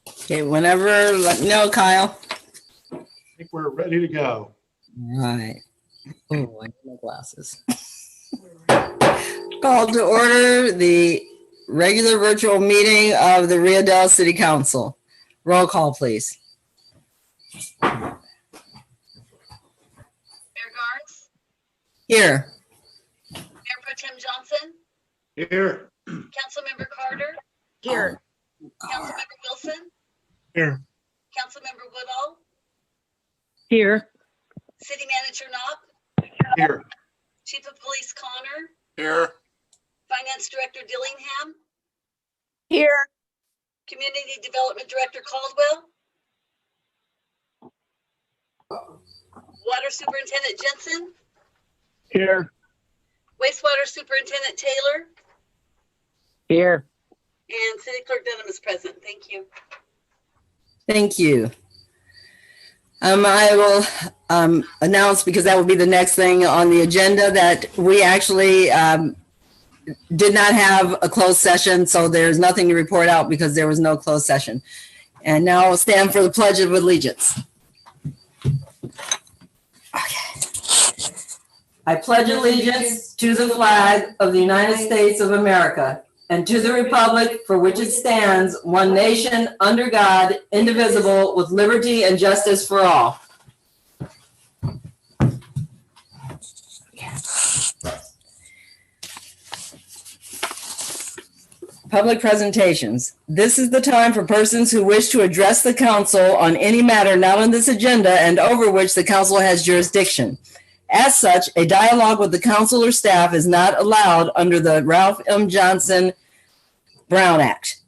Okay, whenever, let me know, Kyle. I think we're ready to go. All right. Oh, I need my glasses. Call to order the regular virtual meeting of the Rio Dell City Council. Roll call, please. Mayor Garnes, Here. Mayor Pro Tem Johnson, Here. Councilmember Carter, Here. Councilmember Wilson, Here. Councilmember Woodall, Here. City Manager Knopp, Here. Chief of Police Connor, Here. Finance Director Dillingham, Here. Community Development Director Caldwell, Water Superintendent Jensen, Here. Wastewater Superintendent Taylor, Here. and City Clerk Dunham is present. Thank you. Thank you. I will announce, because that will be the next thing on the agenda, that we actually did not have a closed session, so there's nothing to report out because there was no closed session. And now I'll stand for the Pledge of Allegiance. Okay. I pledge allegiance to the flag of the United States of America and to the republic for which it stands, one nation, under God, indivisible, with liberty and justice for all. Public presentations. This is the time for persons who wish to address the council on any matter not on this agenda and over which the council has jurisdiction. As such, a dialogue with the council or staff is not allowed under the Ralph M. Johnson Brown Act.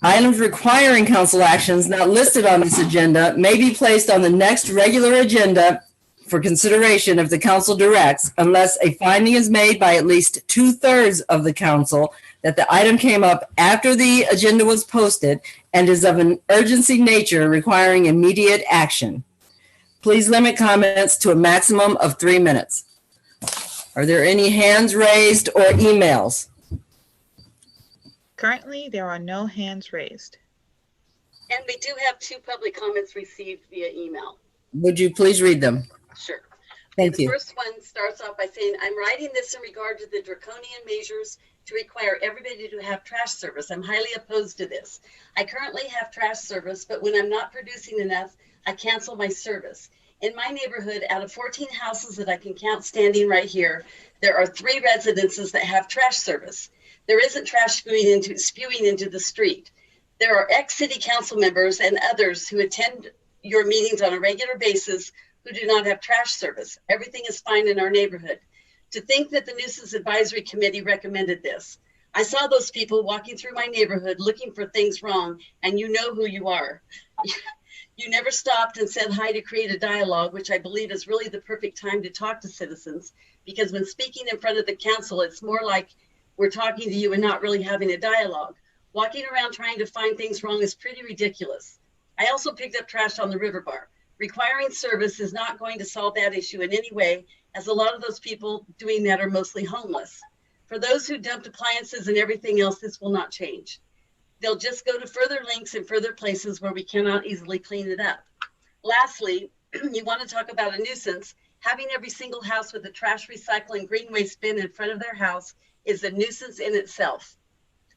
Items requiring council actions not listed on this agenda may be placed on the next regular agenda for consideration if the council directs, unless a finding is made by at least 2/3 of the council that the item came up after the agenda was posted and is of an urgency nature requiring immediate action. Please limit comments to a maximum of 3 minutes. Are there any hands raised or emails? Currently, there are no hands raised. And we do have 2 public comments received via email. Would you please read them? Sure. Thank The you. first one starts off by saying, I'm writing this in regard to the draconian measures to require everybody to have trash service. I'm highly opposed to this. I currently have trash service, but when I'm not producing enough, I cancel my service. In my neighborhood, out of 14 houses that I can count standing right here, there are 3 residences that have trash service. There isn't trash spewing into the street. There are ex-city council members and others who attend your meetings on a regular basis who do not have trash service. Everything is fine in our neighborhood. To think that the Nuisance Advisory Committee recommended this. I saw those people walking through my neighborhood looking for things wrong, and you know who you are. You never stopped and said hi to create a dialogue, which I believe is really the perfect time to talk to citizens, because when speaking in front of the council, it's more like we're talking to you and not really having a dialogue. Walking around trying to find things wrong is pretty ridiculous. I also picked up trash on the river bar. Requiring service is not going to solve that issue in any way, as a lot of those people doing that are mostly homeless. For those who dumped appliances and everything else, this will not change. They'll just go to further links and further places where we cannot easily clean it up. Lastly, you want to talk about a nuisance. Having every single house with a trash, recycling, green waste bin in front of their house is a nuisance in itself.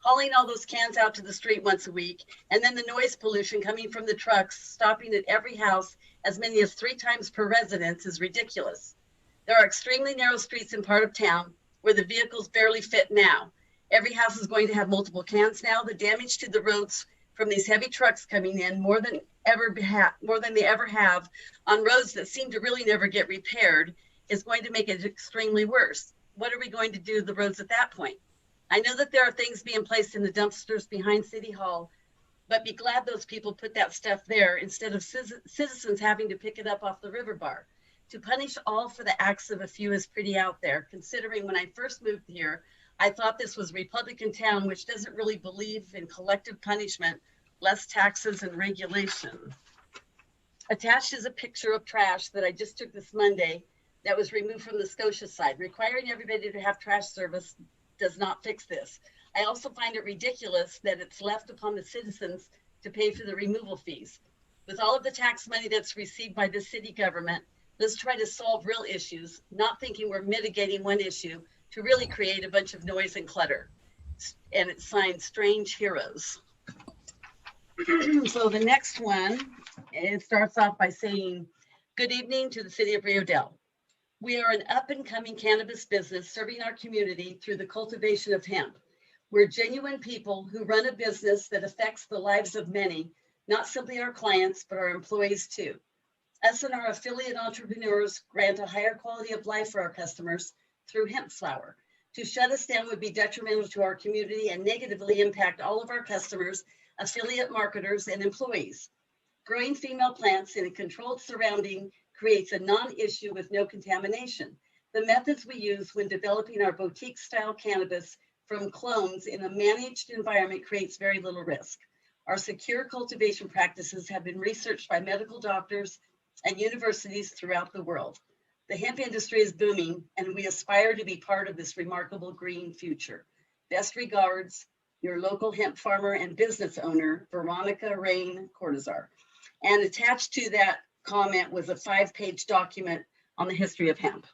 Hauling all those cans out to the street once a week, and then the noise pollution coming from the trucks, stopping at every house as many as 3 times per residence is ridiculous. There are extremely narrow streets in part of town where the vehicles barely fit now. Every house is going to have multiple cans now. The damage to the roads from these heavy trucks coming in more than they ever have on roads that seem to really never get repaired is going to make it extremely worse. What are we going to do to the roads at that point? I know that there are things being placed in the dumpsters behind City Hall, but be glad those people put that stuff there instead of citizens having to pick it up off the river bar. To punish all for the acts of a few is pretty out there, considering when I first moved here, I thought this was Republican town, which doesn't really believe in collective punishment, less taxes and regulation. Attached is a picture of trash that I just took this Monday that was removed from the Scotia side. Requiring everybody to have trash service does not fix this. I also find it ridiculous that it's left upon the citizens to pay for the removal fees. With all of the tax money that's received by the city government, let's try to solve real issues, not thinking we're mitigating one issue to really create a bunch of noise and clutter. And it's signed Strange Heroes. So the next one, it starts off by saying, good evening to the city of Rio Dell. We are an up and coming cannabis business serving our community through the cultivation of hemp. We're genuine people who run a business that affects the lives of many, not simply our clients, but our employees too. Us and our affiliate entrepreneurs grant a higher quality of life for our customers through hemp flower. To shut us down would be detrimental to our community and negatively impact all of our customers, affiliate marketers, and employees. Growing female plants in a controlled surrounding creates a non-issue with no contamination. The methods we use when developing our boutique-style cannabis from clones in a managed environment creates very little risk. Our secure cultivation practices have been researched by medical doctors and universities throughout the world. The hemp industry is booming, and we aspire to be part of this remarkable green future. Best regards, your local hemp farmer and business owner, Veronica Rain Cortazar. And attached to that comment was a 5-page document on the history of hemp.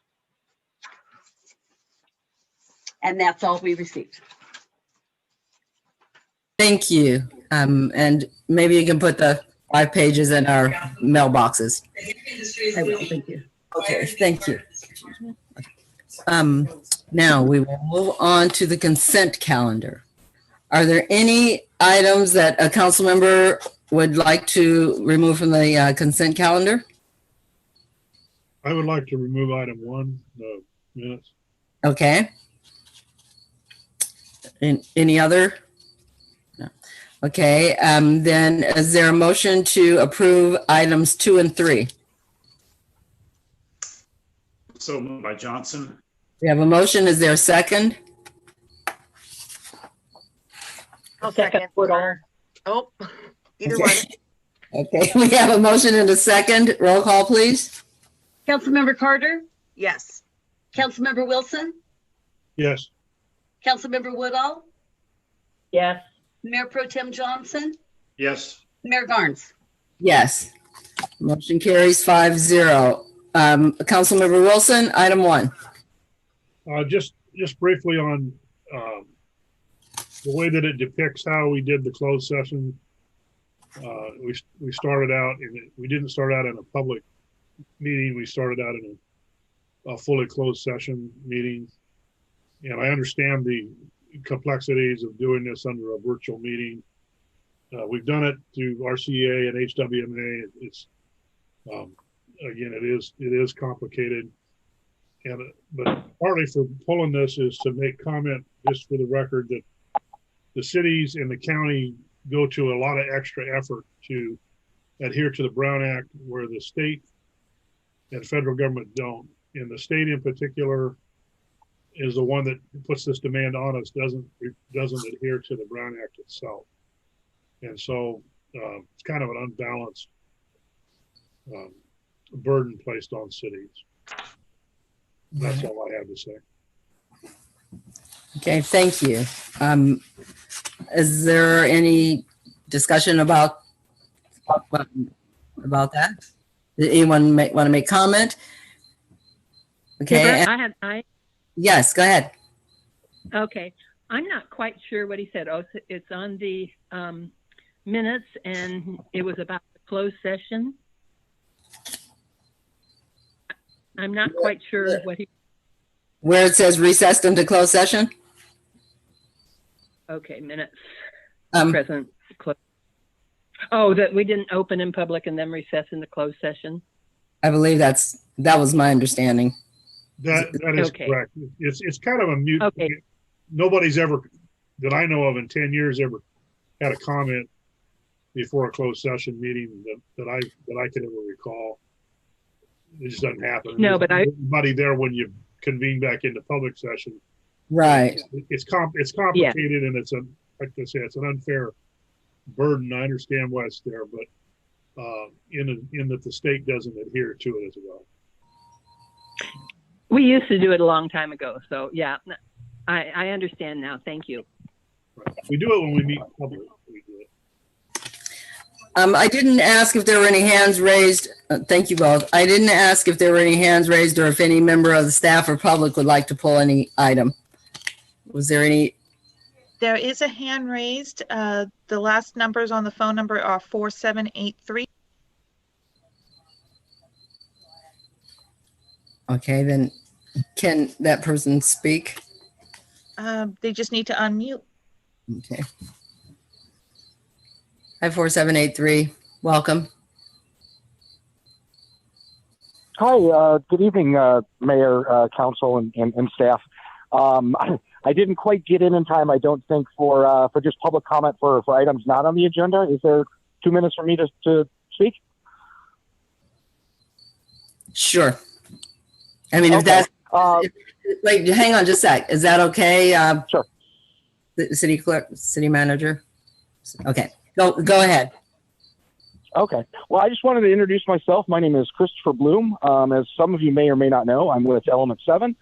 And that's all we received. Thank you. And maybe you can put the 5 pages in our mailboxes. I will, thank you. Okay, thank you. Now we will move on to the consent calendar. Are there any items that a council member would like to remove from the consent calendar? I would like to remove item 1, the minutes. Okay. Any other? No. Okay, then is there a motion to approve items 2 and 3? So moved by Johnson. We have a motion. Is there a second? I'll second. Oh, either Okay. one. Okay, we have a motion and a second. Roll call, please. Councilmember Carter, Yes. Councilmember Wilson, Yes. Councilmember Woodall, Yes. Mayor Pro Tem Johnson, Yes. Mayor Garnes. Yes. Motion carries 5-0. Councilmember Wilson, item 1. Just briefly on the way that it depicts how we did the closed session. We started out we didn't start out in a public meeting. We started out in a fully closed session meeting. And I understand the complexities of doing this under a virtual meeting. We've done it through RCA and HWMA. It's again, it is complicated. But partly for pulling this is to make comment, just for the record, that the cities and the county go to a lot of extra effort to adhere to the Brown Act, where the state and federal government don't. And the state in particular is the one that puts this demand on us, doesn't adhere to the Brown Act itself. And so it's kind of an unbalanced burden placed on cities. That's all I have to say. Okay, thank you. Is there any discussion about that? Did anyone want to make comment? Okay. Yes, go ahead. Okay. I'm not quite sure what he said. Oh, it's on the minutes, and it was about the closed session. I'm not quite sure what he... Where it says recessed into closed session? Okay, minutes. Um, Present. Oh, that we didn't open in public and then recess into closed session? I believe that was my understanding. That is Okay. correct. It's kind of a mute. Okay. Nobody's ever, that I know of in 10 years, ever had a comment before a closed session meeting that I can ever recall. It just doesn't happen. No, but There's nobody there when you convene back into public session. Right. It's complicated, and it's like I say, it's an unfair burden. I understand why it's there, but in that the state doesn't adhere to it as well. We used to do it a long time ago. So, yeah, I understand now. Thank you. We do it when we meet public. We do it. I didn't ask if there were any hands raised. Thank you both. I didn't ask if there were any hands raised or if any member of the staff or public would like to pull any item. Was there any? There is a hand raised. The last numbers on the phone number are 4783. Okay, then can that person speak? They just need to unmute. Okay. 54783, welcome. Hi, good evening, Mayor, Council, and staff. I didn't quite get in time, I don't think, for just public comment for items not on the agenda. Is there 2 minutes for me to speak? Sure. I mean, if Okay. that's, wait, hang on just a sec. Is that okay? Sure. The city clerk, city manager? Okay, go ahead. Okay. Well, I just wanted to introduce myself. My name is Christopher Bloom. As some of you may or may not know, I'm with Element 7.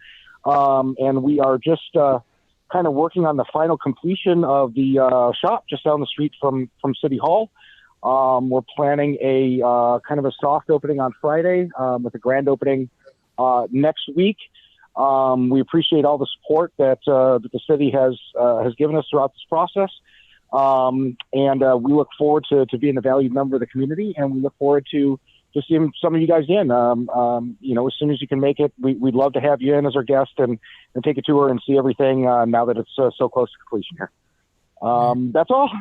And we are just kind of working on the final completion of the shop just down the street from City Hall. We're planning a kind of a soft opening on Friday with a grand opening next week. We appreciate all the support that the city has given us throughout this process. And we look forward to being a valued member of the community, and we look forward to seeing some of you guys in. You know, as soon as you can make it, we'd love to have you in as our guest and take a tour and see everything now that it's so close to completion here. That's all.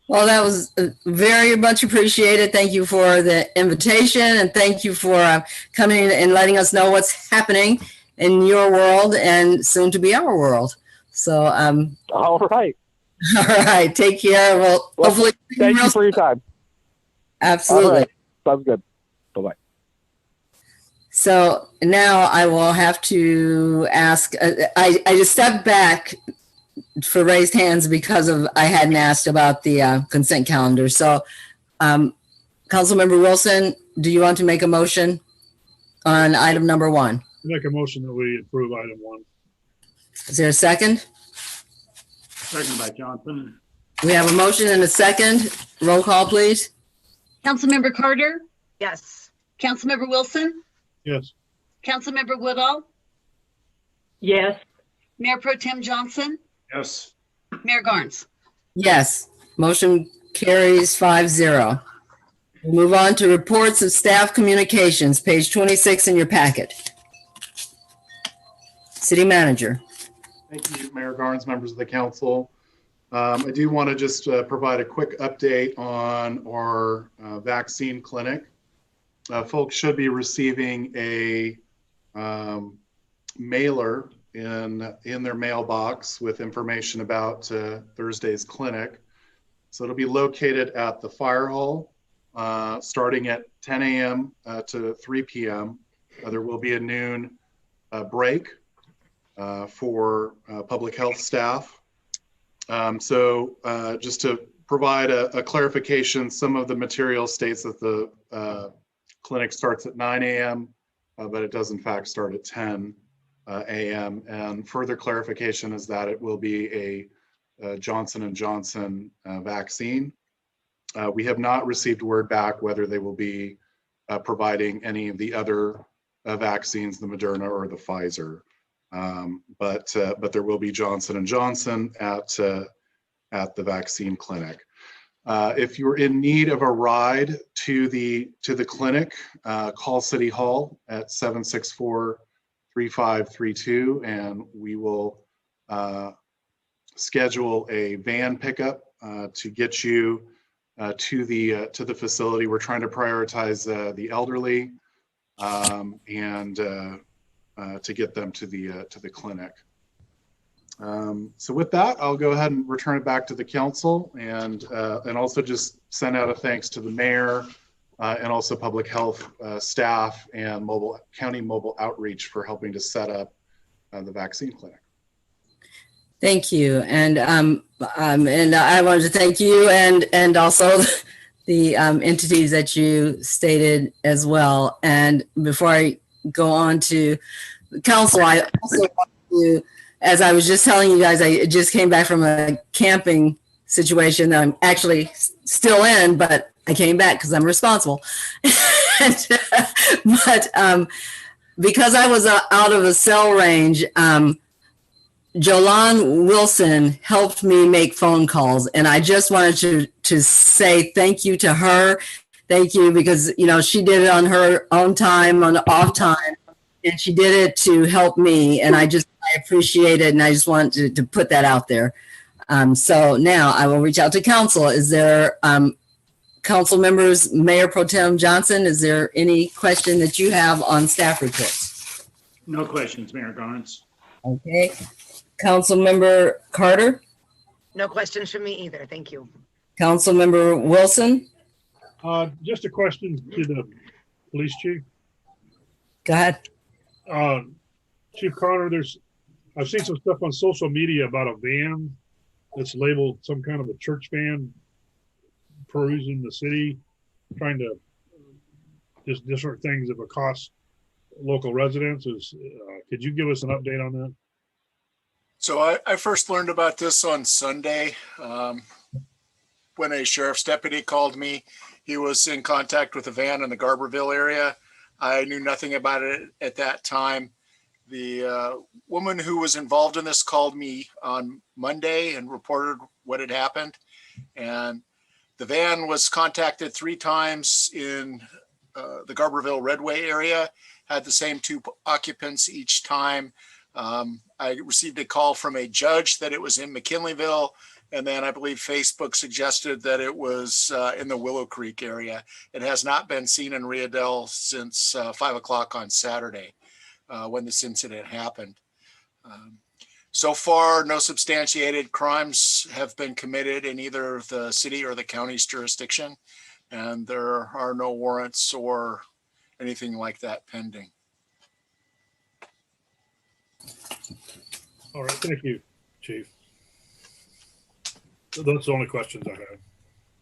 Well, that was very much appreciated. Thank you for the invitation, and thank you for coming and letting us know what's happening in your world and soon to be our world. So, All right. all right, take care. Well, hopefully, Thank you for your time. absolutely. All right. Sounds good. Bye-bye. So now I will have to ask, I just stepped back for raised hands because I hadn't asked about the consent calendar. So Councilmember Wilson, do you want to make a motion on item number 1? Make a motion that we approve item 1. Is there a second? Second by Johnson. We have a motion and a second. Roll call, please. Councilmember Carter, Yes. Councilmember Wilson, Yes. Councilmember Woodall, Yes. Mayor Pro Tem Johnson, Yes. Mayor Garnes. Yes, motion carries 5-0. We'll move on to reports of staff communications, page 26 in your packet. City manager. Thank you, Mayor Garnes, members of the council. I do want to just provide a quick update on our vaccine clinic. Folks should be receiving a mailer in their mailbox with information about Thursday's clinic. So it'll be located at the fire hall, starting at 10 a.m. To 3 p.m. There will be a noon break for public health staff. So just to provide a clarification, some of the material states that the clinic starts at 9 a.m., but it does in fact start at 10 a.m. And further clarification is that it will be a Johnson & Johnson vaccine. We have not received word back whether they will be providing any of the other vaccines, the Moderna or the Pfizer. But there will be Johnson & Johnson at the vaccine clinic. If you're in need of a ride to the clinic, call City Hall at 764-3532, and we will schedule a van pickup to get you to the facility. We're trying to prioritize the elderly and to get them to the clinic. So with that, I'll go ahead and return it back to the council, and also just send out a thanks to the mayor and also public health staff and county mobile outreach for helping to set up the vaccine clinic. Thank you. And I wanted to thank you and also the entities that you stated as well. And before I go on to the council, I also want to as I was just telling you guys, I just came back from a camping situation that I'm actually still in, but I came back because I'm responsible. But because I was out of a cell range, Jolan Wilson helped me make phone calls, and I just wanted to say thank you to her. Thank you, because she did it on her own time, on off time, and she did it to help me, and I appreciate it, and I just wanted to put that out there. So now I will reach out to council. Is there council members, Mayor Pro Tem Johnson, is there any question that you have on staff reports? No questions, Mayor Garnes. Okay. Council Member Carter? No questions from me either. Thank you. Council Member Wilson? Just a question to the police chief. Go ahead. Chief Carter, I've seen some stuff on social media about a van that's labeled some kind of a church van perusing the city, trying to just different things that would cost local residents. Could you give us an update on that? So I first learned about this on Sunday when a sheriff's deputy called me. He was in contact with a van in the Garberville area. I knew nothing about it at that time. The woman who was involved in this called me on Monday and reported what had happened. And the van was contacted 3 times in the Garberville Redway area, had the same 2 occupants each time. I received a call from a judge that it was in McKinleyville, and then I believe Facebook suggested that it was in the Willow Creek area. It has not been seen in Rio Dell since 5 o'clock on Saturday when this incident happened. So far, no substantiated crimes have been committed in either the city or the county's jurisdiction, and there are no warrants or anything like that pending. All right, thank you, Chief. So that's the only questions I had.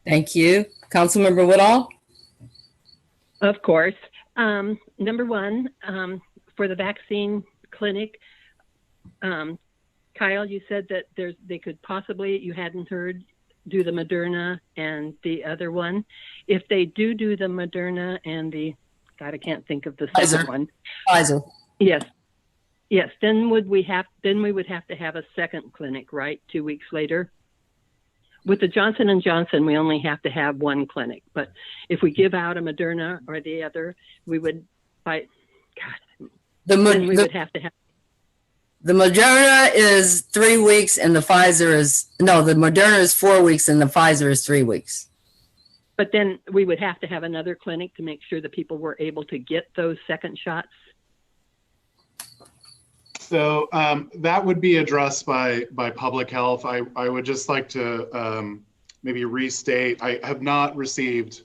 Thank you. Councilmember Woodall? Of course. Number 1, for the vaccine clinic, Kyle, you said that they could possibly, you hadn't heard, do the Moderna and the other one. If they do the Moderna and God, I can't think of the second one. Pfizer. Yes. Then we would have to have a second clinic, right? 2 weeks later. With the Johnson & Johnson, we only have to have 1 clinic. But if we give out a Moderna or the other, we would then we would have to have. The Moderna is 3 weeks and the Pfizer the Moderna is 4 weeks and the Pfizer is 3 weeks. But then we would have to have another clinic to make sure that people were able to get those second shots. So that would be addressed by public health. I would just like to maybe restate, I have not received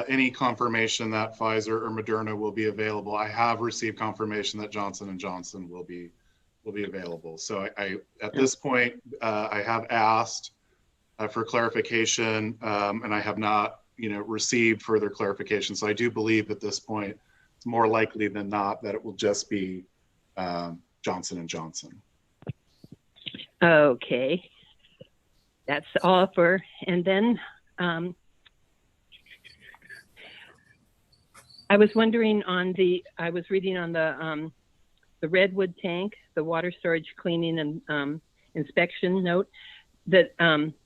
any confirmation that Pfizer or Moderna will be available. I have received confirmation that Johnson & Johnson will be available. So I at this point, I have asked for clarification and I have not, received further clarification. So I do believe at this point, it's more likely than not that it will just be Johnson & Johnson. Okay. That's all and then I was wondering I was reading on the Redwood Tank, the water storage cleaning and inspection note, that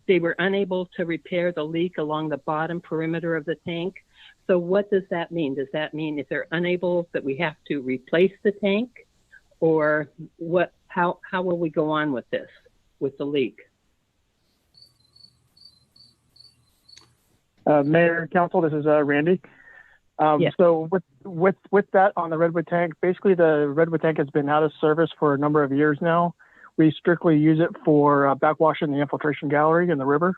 they were unable to repair the leak along the bottom perimeter of the tank. So what does that mean? Does that mean if they're unable that we have to replace the tank, or what? How will we go on with this, with the leak? Mayor, Council, this is Randy. Yes. So with that on the Redwood Tank, basically the Redwood Tank has been out of service for a number of years now. We strictly use it for backwashing the infiltration gallery in the river.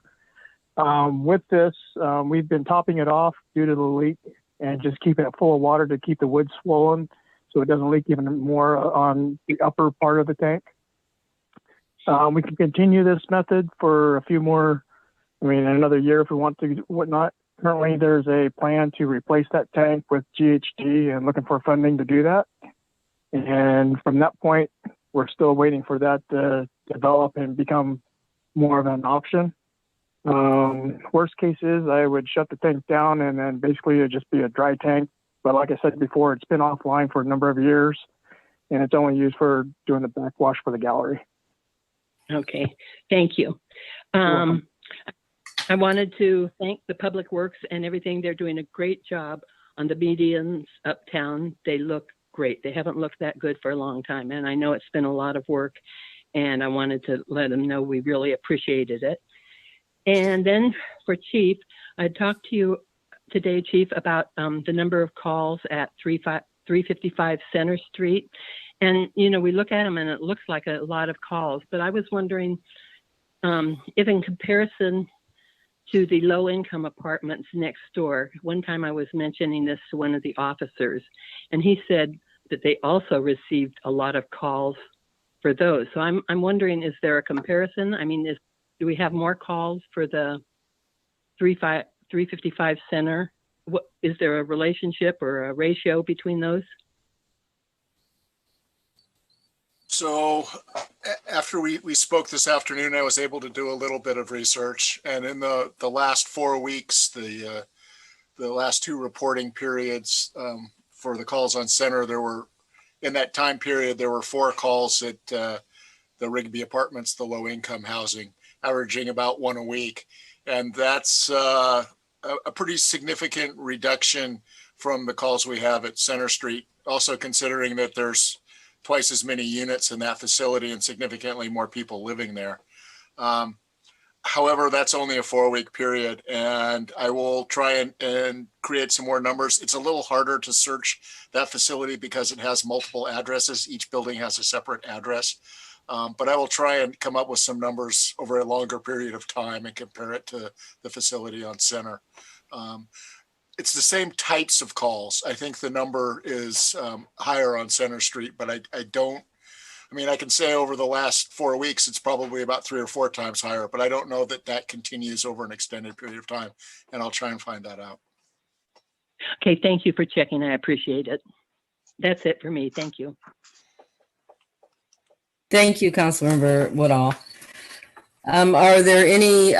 With this, we've been topping it off due to the leak and just keeping it full of water to keep the wood swollen so it doesn't leak even more on the upper part of the tank. We can continue this method for a few more, another year if we want to, whatnot. Currently, there's a plan to replace that tank with GHG and looking for funding to do that. And from that point, we're still waiting for that to develop and become more of an option. Worst case is I would shut the tank down and then basically it'd just be a dry tank. But like I said before, it's been offline for a number of years and it's only used for doing the backwash for the gallery. Okay, thank you. I wanted to thank the Public Works and everything. They're doing a great job on the medians uptown. They look great. They haven't looked that good for a long time. And I know it's been a lot of work and I wanted to let them know we really appreciated it. And then for Chief, I talked to you today, Chief, about the number of calls at 355 Center Street. And, you know, we look at them and it looks like a lot of calls, but I was wondering if in comparison to the low-income apartments next door, one time I was mentioning this to one of the officers, and he said that they also received a lot of calls for those. So I'm wondering, is there a comparison? I mean, do we have more calls for the 355 Center? Is there a relationship or a ratio between those? So after we spoke this afternoon, I was able to do a little bit of research, and in the last 4 weeks, the last two reporting periods for the calls on Center, in that time period, there were 4 calls at the Rigby Apartments, the low income housing, averaging about 1 a week. And that's a pretty significant reduction from the calls we have at Center Street. Also considering that there's twice as many units in that facility and significantly more people living there. However, that's only a 4-week period, and I will try and create some more numbers. It's a little harder to search that facility because it has multiple addresses. Each building has a separate address, but I will try and come up with some numbers over a longer period of time and compare it to the facility on Center. It's the same types of calls. I think the number is higher on Center Street, but I can say over the last 4 weeks, it's probably about 3 or 4 times higher, but I don't know that continues over an extended period of time, and I'll try and find that out. Okay, thank you for checking. I appreciate it. That's it for me. Thank you. Thank you, Councilmember Woodall. Are there any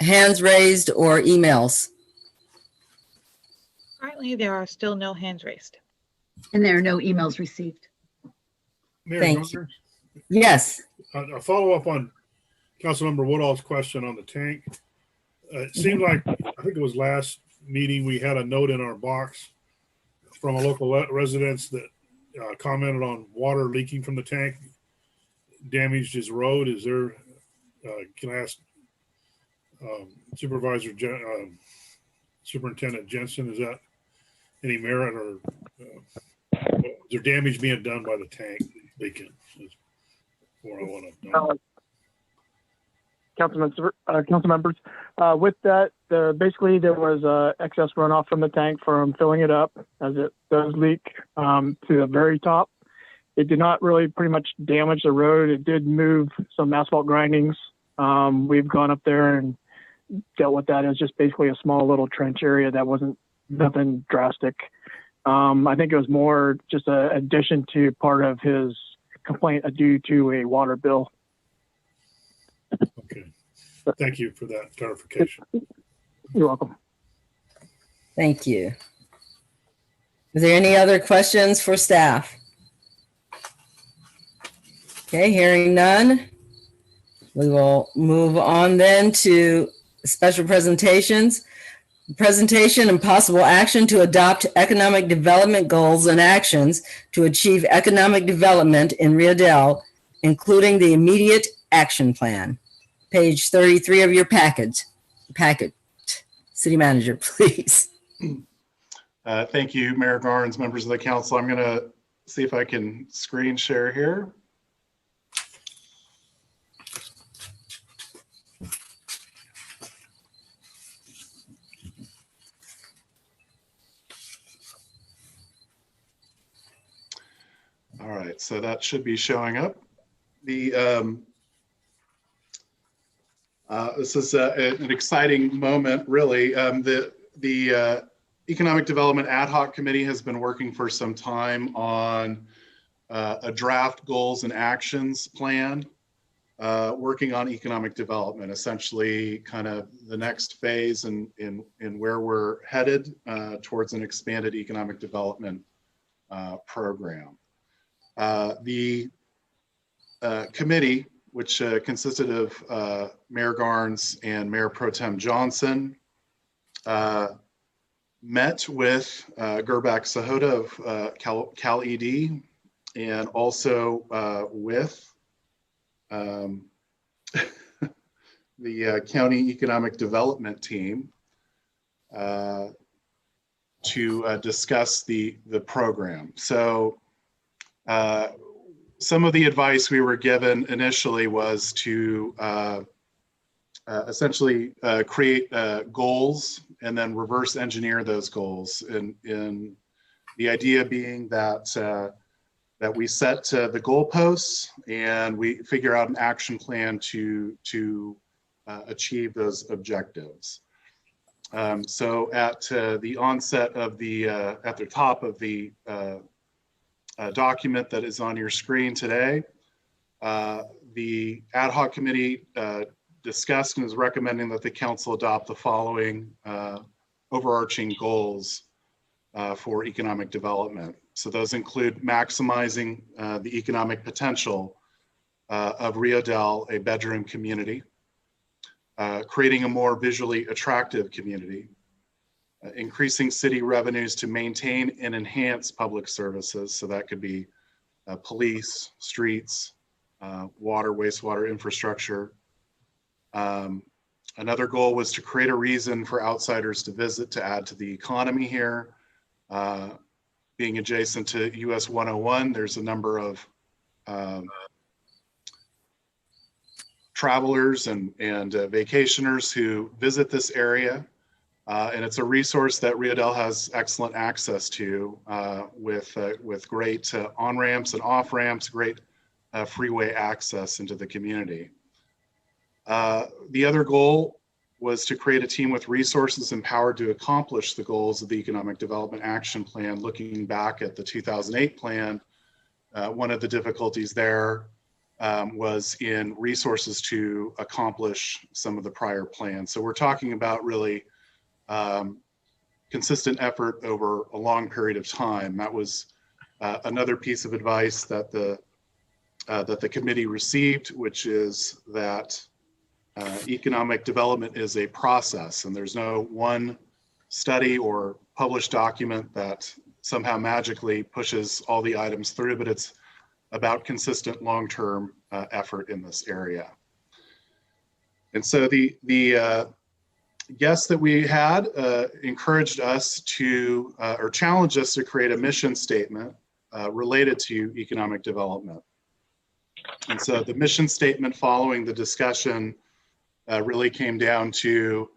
hands raised or emails? Currently, there are still no hands raised. And there are no emails received. Mayor Thank Garner, Yes. a follow up on Councilmember Woodall's question on the tank. It seemed like, I think it was last meeting, we had a note in our box from a local residence that commented on water leaking from the tank, damaged his road. Is there, can I ask Superintendent Jensen, is that any merit or is there damage being done by the tank leaking? Is what I want to know. Council members, with that, basically there was excess runoff from the tank from filling it up as it does leak to the very top. It did not really pretty much damage the road. It did move some asphalt grindings. We've gone up there and dealt with that. As just basically a small little trench area that wasn't nothing drastic. I think it was more just an addition to part of his complaint due to a water bill. Okay. Thank you for that clarification. You're welcome. Thank you. Is there any other questions for staff? Okay, hearing none, we will move on then to special presentations. Presentation and possible action to adopt economic development goals and actions to achieve economic development in Rio Dell, including the immediate action plan. Page 33 of your packet. City Manager, please. Thank you, Mayor Garnes, members of the council. I'm going to see if I can screen share here. All right, so that should be showing up. The this is an exciting moment, really. The Economic Development Ad Hoc Committee has been working for some time on a draft goals and actions plan, working on economic development, essentially kind of the next phase in where we're headed towards an expanded economic development program. The committee, which consisted of Mayor Garnes and Mayor Pro Tem Johnson, met with Gerbak Sahota of Cal ED, and also with the county economic development team to discuss the program. So some of the advice we were given initially was to essentially create goals and then reverse engineer those goals. And the idea being that that we set the goalposts and we figure out an action plan to achieve those objectives. So at the onset of at the top of the document that is on your screen today, the ad hoc committee discussed and is recommending that the council adopt the following overarching goals for economic development. So those include maximizing the economic potential of Rio Dell, a bedroom community, creating a more visually attractive community, increasing city revenues to maintain and enhance public services. So that could be police, streets, water, wastewater infrastructure. Another goal was to create a reason for outsiders to visit, to add to the economy here. Being adjacent to US 101, there's a number of travelers and vacationers who visit this area. And it's a resource that Rio Dell has excellent access to with great on-ramps and off-ramps, great freeway access into the community. The other goal was to create a team with resources empowered to accomplish the goals of the Economic Development Action Plan. Looking back at the 2008 plan, one of the difficulties there was in resources to accomplish some of the prior plans. So we're talking about really consistent effort over a long period of time. That was another piece of advice that the committee received, which is that economic development is a process, and there's no one study or published document that somehow magically pushes all the items through, but it's about consistent long-term effort in this area. And so the guests that we had encouraged us to, or challenged us to create a mission statement related to economic development. And so the mission statement following the discussion really came down to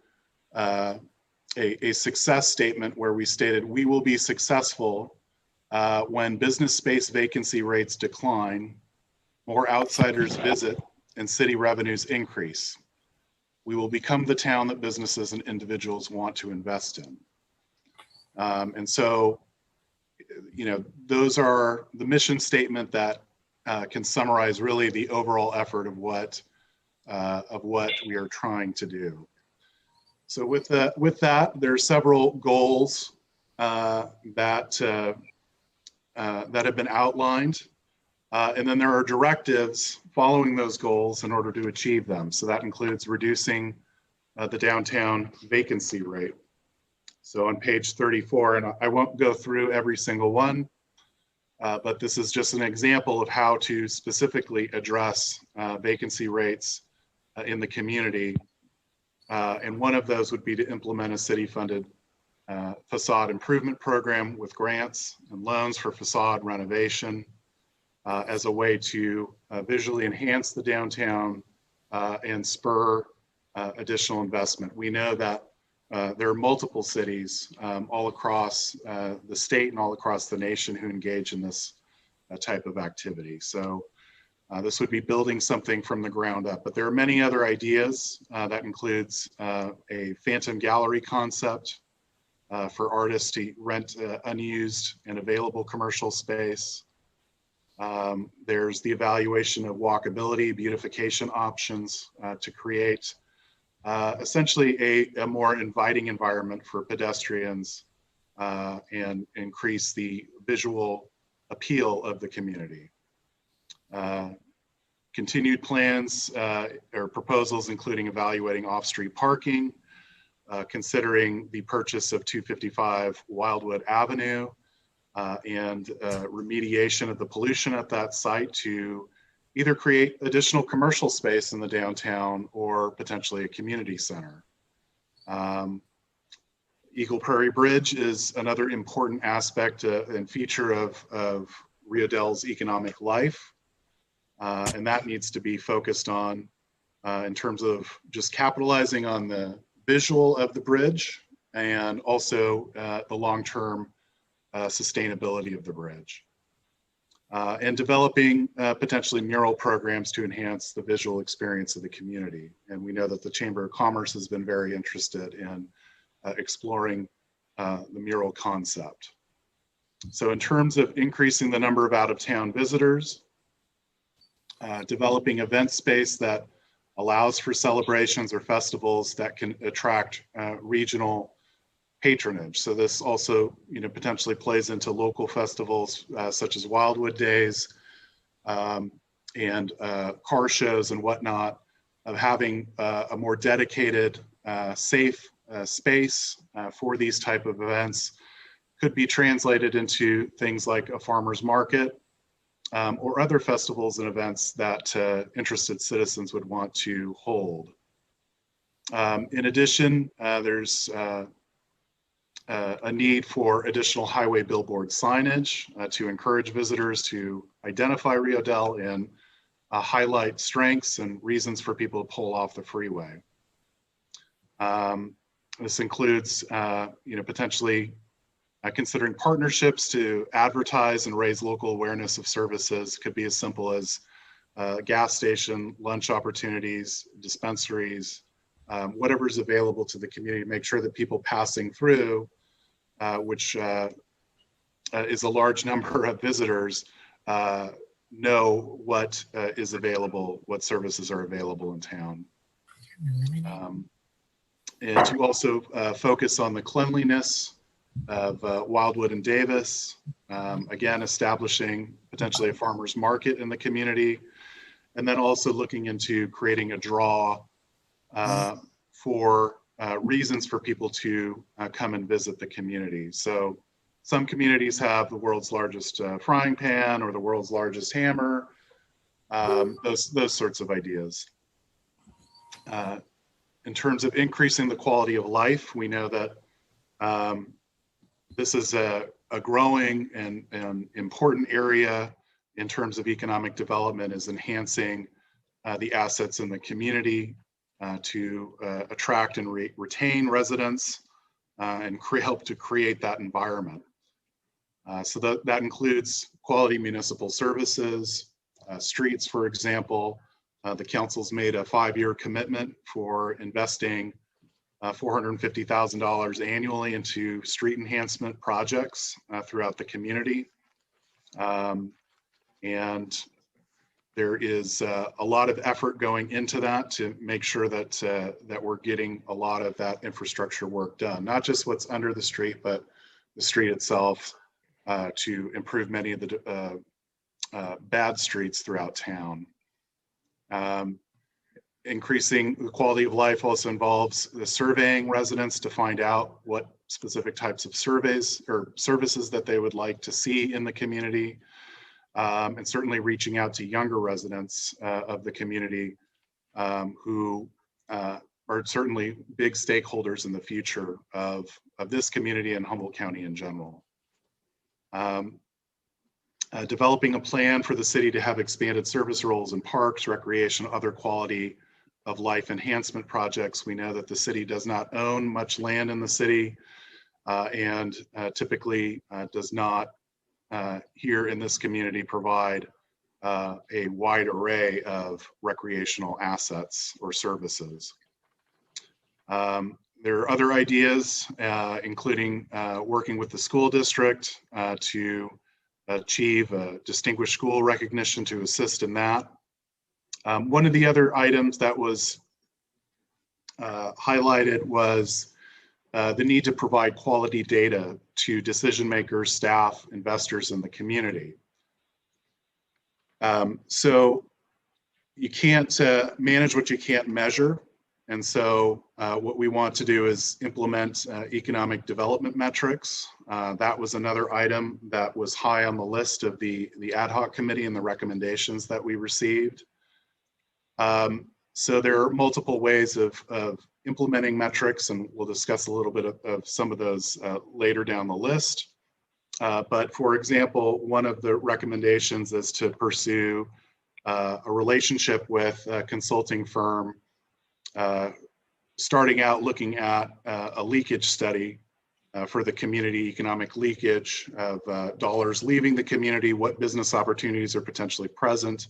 a success statement where we stated, we will be successful when business space vacancy rates decline, more outsiders visit, and city revenues increase. We will become the town that businesses and individuals want to invest in. And so, you know, those are the mission statement that can summarize really the overall effort of what we are trying to do. So with that, there are several goals that have been outlined. And then there are directives following those goals in order to achieve them. So that includes reducing the downtown vacancy rate. So on page 34, and I won't go through every single one, but this is just an example of how to specifically address vacancy rates in the community. And one of those would be to implement a city-funded facade improvement program with grants and loans for facade renovation as a way to visually enhance the downtown and spur additional investment. We know that there are multiple cities all across the state and all across the nation who engage in this type of activity. So this would be building something from the ground up, but there are many other ideas. That includes a phantom gallery concept for artists to rent unused and available commercial space, There's the evaluation of walkability, beautification options to create essentially a more inviting environment for pedestrians and increase the visual appeal of the community. Continued plans or proposals including evaluating off-street parking, considering the purchase of 255 Wildwood Avenue, and remediation of the pollution at that site to either create additional commercial space in the downtown or potentially a community center. Eagle Prairie Bridge is another important aspect and feature of Rio Dell's economic life. And that needs to be focused on in terms of just capitalizing on the visual of the bridge and also the long-term sustainability of the bridge. And developing potentially mural programs to enhance the visual experience of the community. And we know that the Chamber of Commerce has been very interested in exploring the mural concept. So in terms of increasing the number of out-of-town visitors, developing event space that allows for celebrations or festivals that can attract regional patronage. So this also, potentially plays into local festivals such as Wildwood Days and car shows and whatnot, of having a more dedicated, safe space for these type of events could be translated into things like a farmer's market or other festivals and events that interested citizens would want to hold. In addition, there's a need for additional highway billboard signage to encourage visitors to identify Rio Dell and highlight strengths and reasons for people to pull off the freeway. This includes, potentially considering partnerships to advertise and raise local awareness of services. Could be as simple as gas station, lunch opportunities, dispensaries, whatever's available to the community, make sure that people passing through, which is a large number of visitors, know what is available, what services are available in town. And to also focus on the cleanliness of Wildwood and Davis, again, establishing potentially a farmer's market in the community, and then also looking into creating a draw for reasons for people to come and visit the community. So some communities have the world's largest frying pan or the world's largest hammer, those sorts of ideas. In terms of increasing the quality of life, we know that this is a growing and important area in terms of economic development, is enhancing the assets in the community to attract and retain residents and help to create that environment. So that includes quality municipal services, streets, for example. The council's made a 5-year commitment for investing $450,000 annually into street enhancement projects throughout the community. And there is a lot of effort going into that to make sure that that we're getting a lot of that infrastructure work done, not just what's under the street, but the street itself, to improve many of the bad streets throughout town. Increasing the quality of life also involves the surveying residents to find out what specific types of surveys or services that they would like to see in the community, and certainly reaching out to younger residents of the community who are certainly big stakeholders in the future of this community and Humboldt County in general. Developing a plan for the city to have expanded service roles in parks, recreation, other quality of life enhancement projects. We know that the city does not own much land in the city and typically does not here in this community provide a wide array of recreational assets or services. There are other ideas, including working with the school district to achieve distinguished school recognition to assist in that. One of the other items that was highlighted was the need to provide quality data to decision makers, staff, investors, and the community. So you can't manage what you can't measure. And so what we want to do is implement economic development metrics. That was another item that was high on the list of the ad hoc committee and the recommendations that we received. So there are multiple ways of implementing metrics, and we'll discuss a little bit of some of those later down the list. But for example, one of the recommendations is to pursue a relationship with a consulting firm, starting out looking at a leakage study for the community, economic leakage of dollars leaving the community, what business opportunities are potentially present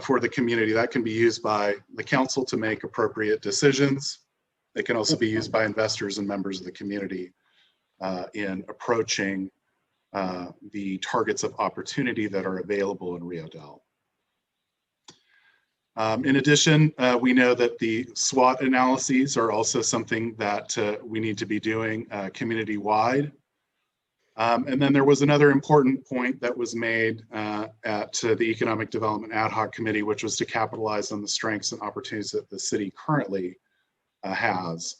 for the community. That can be used by the council to make appropriate decisions. It can also be used by investors and members of the community in approaching the targets of opportunity that are available in Rio Dell. In addition, we know that the SWOT analyses are also something that we need to be doing community-wide. And then there was another important point that was made at the Economic Development Ad Hoc Committee, which was to capitalize on the strengths and opportunities that the city currently has.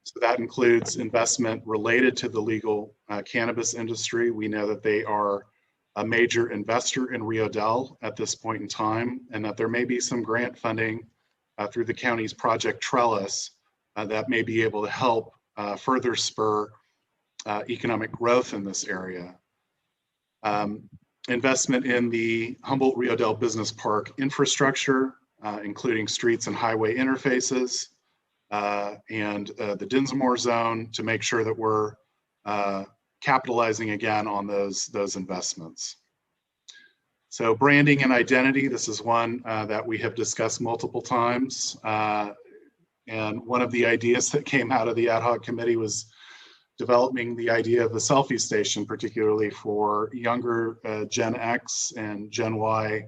So that includes investment related to the legal cannabis industry. We know that they are a major investor in Rio Dell at this point in time, and that there may be some grant funding through the county's Project Trellis that may be able to help further spur economic growth in this area. Investment in the Humboldt Rio Dell Business Park infrastructure, including streets and highway interfaces, and the Dinsmore zone, to make sure that we're capitalizing again on those investments. So branding and identity, this is one that we have discussed multiple times. And one of the ideas that came out of the ad hoc committee was developing the idea of the selfie station, particularly for younger Gen X and Gen Y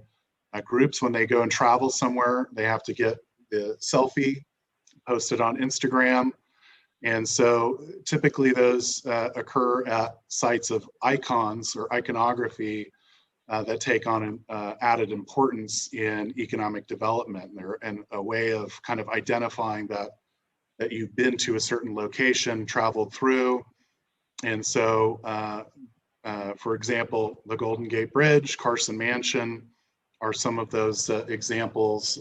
groups. When they go and travel somewhere, they have to get the selfie posted on Instagram. And so typically those occur at sites of icons or iconography that take on added importance in economic development. They're a way of kind of identifying that you've been to a certain location, traveled through. And so, for example, the Golden Gate Bridge, Carson Mansion are some of those examples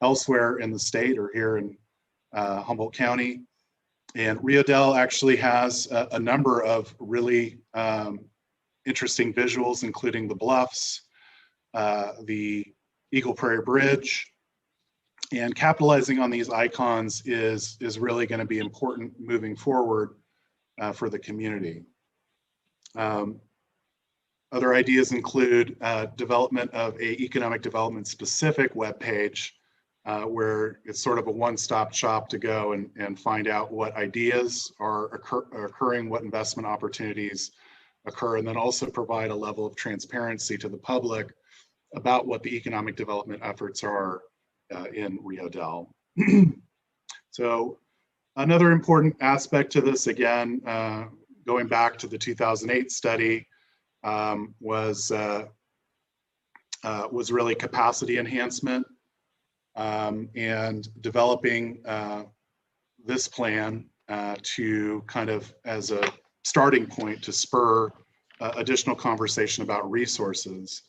elsewhere in the state or here in Humboldt County. And Rio Dell actually has a number of really interesting visuals, including the bluffs, the Eagle Prairie Bridge. And capitalizing on these icons is really going to be important moving forward for the community. Other ideas include development of an economic development specific webpage where it's sort of a one-stop shop to go and find out what ideas are occurring, what investment opportunities occur, and then also provide a level of transparency to the public about what the economic development efforts are in Rio Dell. So another important aspect to this, again, going back to the 2008 study, was really capacity enhancement and developing this plan to kind of as a starting point to spur additional conversation about resources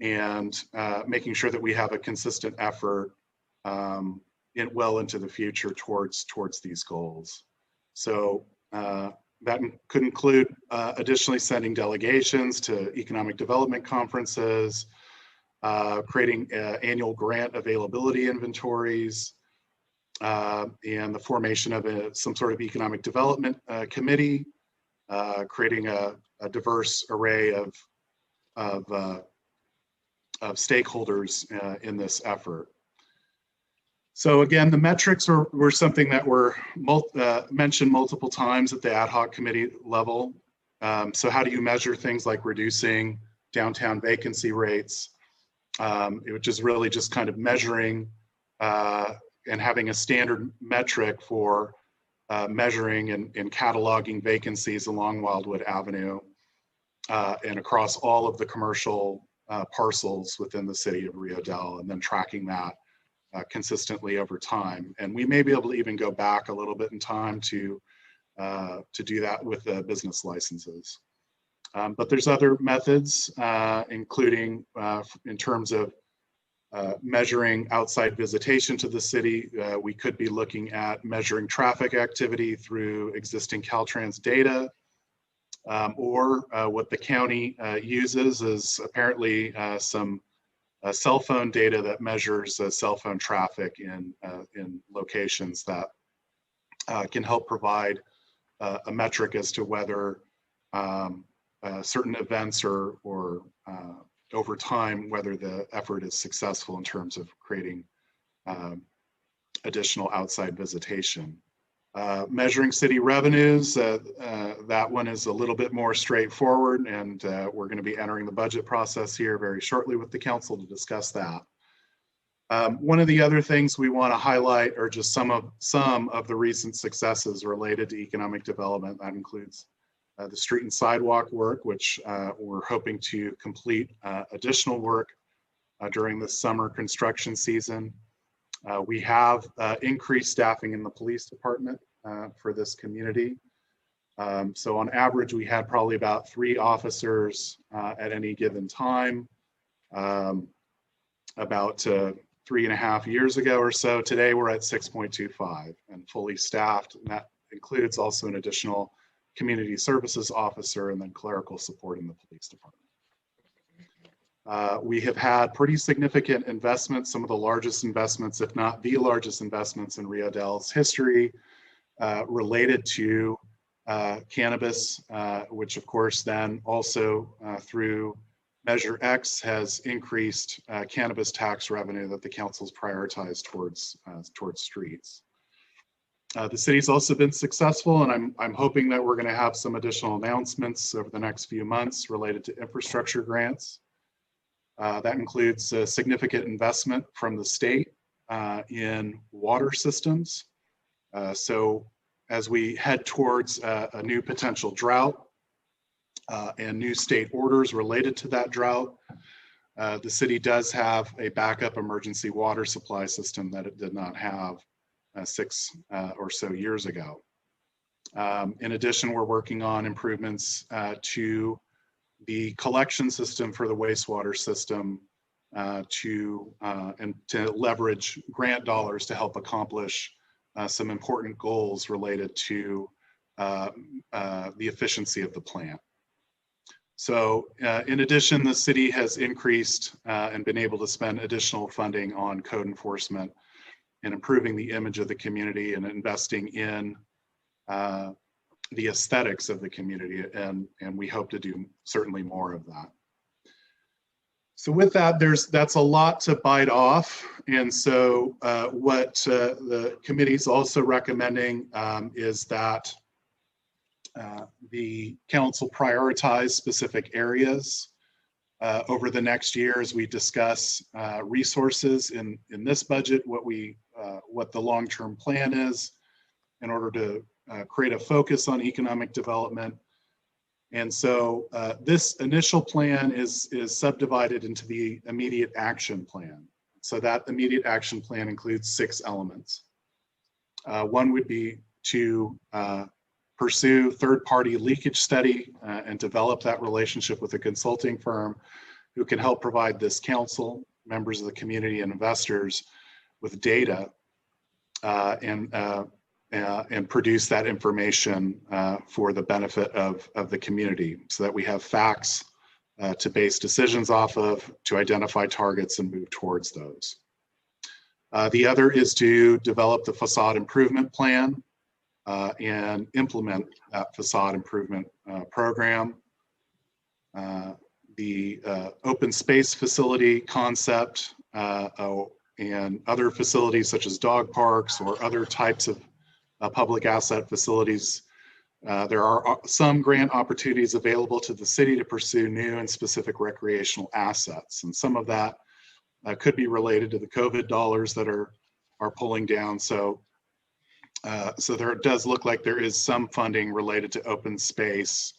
and making sure that we have a consistent effort well into the future towards these goals. So that could include additionally sending delegations to economic development conferences, creating annual grant availability inventories, and the formation of some sort of economic development committee, creating a diverse array of stakeholders in this effort. So again, the metrics were something that were mentioned multiple times at the ad hoc committee level. So how do you measure things like reducing downtown vacancy rates, which is really just kind of measuring and having a standard metric for measuring and cataloging vacancies along Wildwood Avenue and across all of the commercial parcels within the city of Rio Dell, and then tracking that consistently over time. And we may be able to even go back a little bit in time to do that with the business licenses. But there's other methods, including in terms of measuring outside visitation to the city. We could be looking at measuring traffic activity through existing Caltrans data, or what the county uses is apparently some cell phone data that measures cell phone traffic in locations that can help provide a metric as to whether certain events or over time, whether the effort is successful in terms of creating additional outside visitation. Measuring city revenues, that one is a little bit more straightforward, and we're going to be entering the budget process here very shortly with the council to discuss that. One of the other things we want to highlight are just some of the recent successes related to economic development. That includes the street and sidewalk work, which we're hoping to complete additional work during the summer construction season. We have increased staffing in the police department for this community. So on average, we had probably about 3 officers at any given time. About 3.5 years ago or so. Today we're at 6.25 and fully staffed, and that includes also an additional community services officer and then clerical support in the police department. We have had pretty significant investments, some of the largest investments, if not the largest investments in Rio Dell's history, related to cannabis, which of course then also through Measure X has increased cannabis tax revenue that the council's prioritized towards streets. The city's also been successful, and I'm hoping that we're going to have some additional announcements over the next few months related to infrastructure grants. That includes a significant investment from the state in water systems. So as we head towards a new potential drought and new state orders related to that drought, the city does have a backup emergency water supply system that it did not have 6 or so years ago. In addition, we're working on improvements to the collection system for the wastewater system to leverage grant dollars to help accomplish some important goals related to the efficiency of the plant. So in addition, the city has increased and been able to spend additional funding on code enforcement and improving the image of the community and investing in the aesthetics of the community, and we hope to do certainly more of that. So with that, that's a lot to bite off, and so what the committee's also recommending is that the council prioritize specific areas over the next year as we discuss resources in this budget, what the long-term plan is in order to create a focus on economic development. And so this initial plan is subdivided into the immediate action plan. So that immediate action plan includes 6 elements. One would be to pursue third-party leakage study and develop that relationship with a consulting firm who can help provide this council, members of the community, and investors with data and produce that information for the benefit of the community, so that we have facts to base decisions off of, to identify targets and move towards those. The other is to develop the facade improvement plan and implement that facade improvement program. The open space facility concept and other facilities such as dog parks or other types of public asset facilities There are some grant opportunities available to the city to pursue new and specific recreational assets. And some of that could be related to the COVID dollars that are pulling down. So there does look like there is some funding related to open space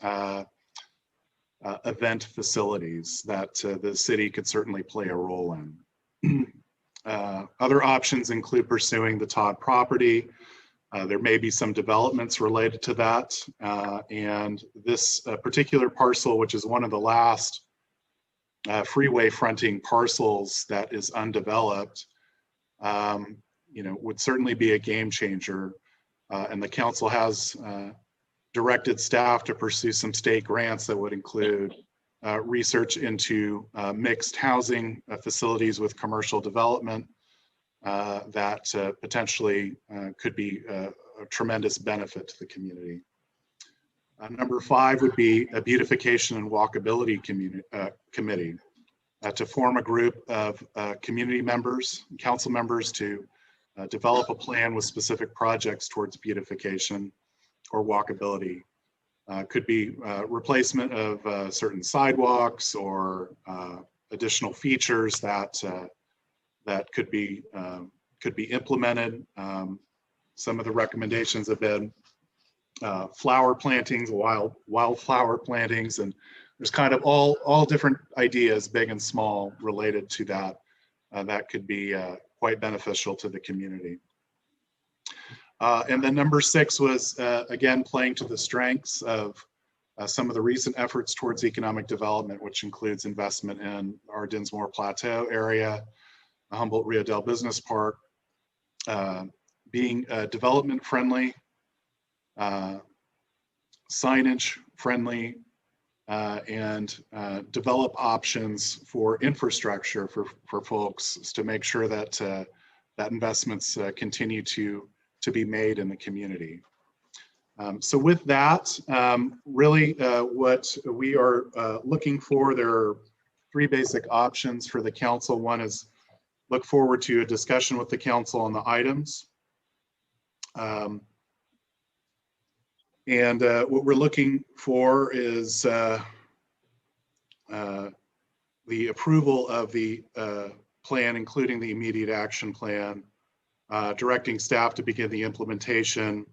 event facilities that the city could certainly play a role in. Other options include pursuing the Todd property. There may be some developments related to that. And this particular parcel, which is one of the last freeway fronting parcels that is undeveloped, would certainly be a game changer. And the council has directed staff to pursue some state grants that would include research into mixed housing facilities with commercial development that potentially could be a tremendous benefit to the community. Number 5 would be a beautification and walkability committee to form a group of community members, council members to develop a plan with specific projects towards beautification or walkability. Could be replacement of certain sidewalks or additional features that could be implemented. Some of the recommendations have been flower plantings, wildflower plantings, and there's kind of all different ideas, big and small, related to that. That could be quite beneficial to the community. And then number 6 was, again, playing to the strengths of some of the recent efforts towards economic development, which includes investment in our Dinsmore Plateau area, the Humboldt Rio Dell Business Park, being development friendly, signage friendly, and develop options for infrastructure for folks to make sure that that investments continue to be made in the community. So with that, really what we are looking for, there are 3 basic options for the council. One is look forward to a discussion with the council on the items. And what we're looking for is the approval of the plan, including the immediate action plan, directing staff to begin the implementation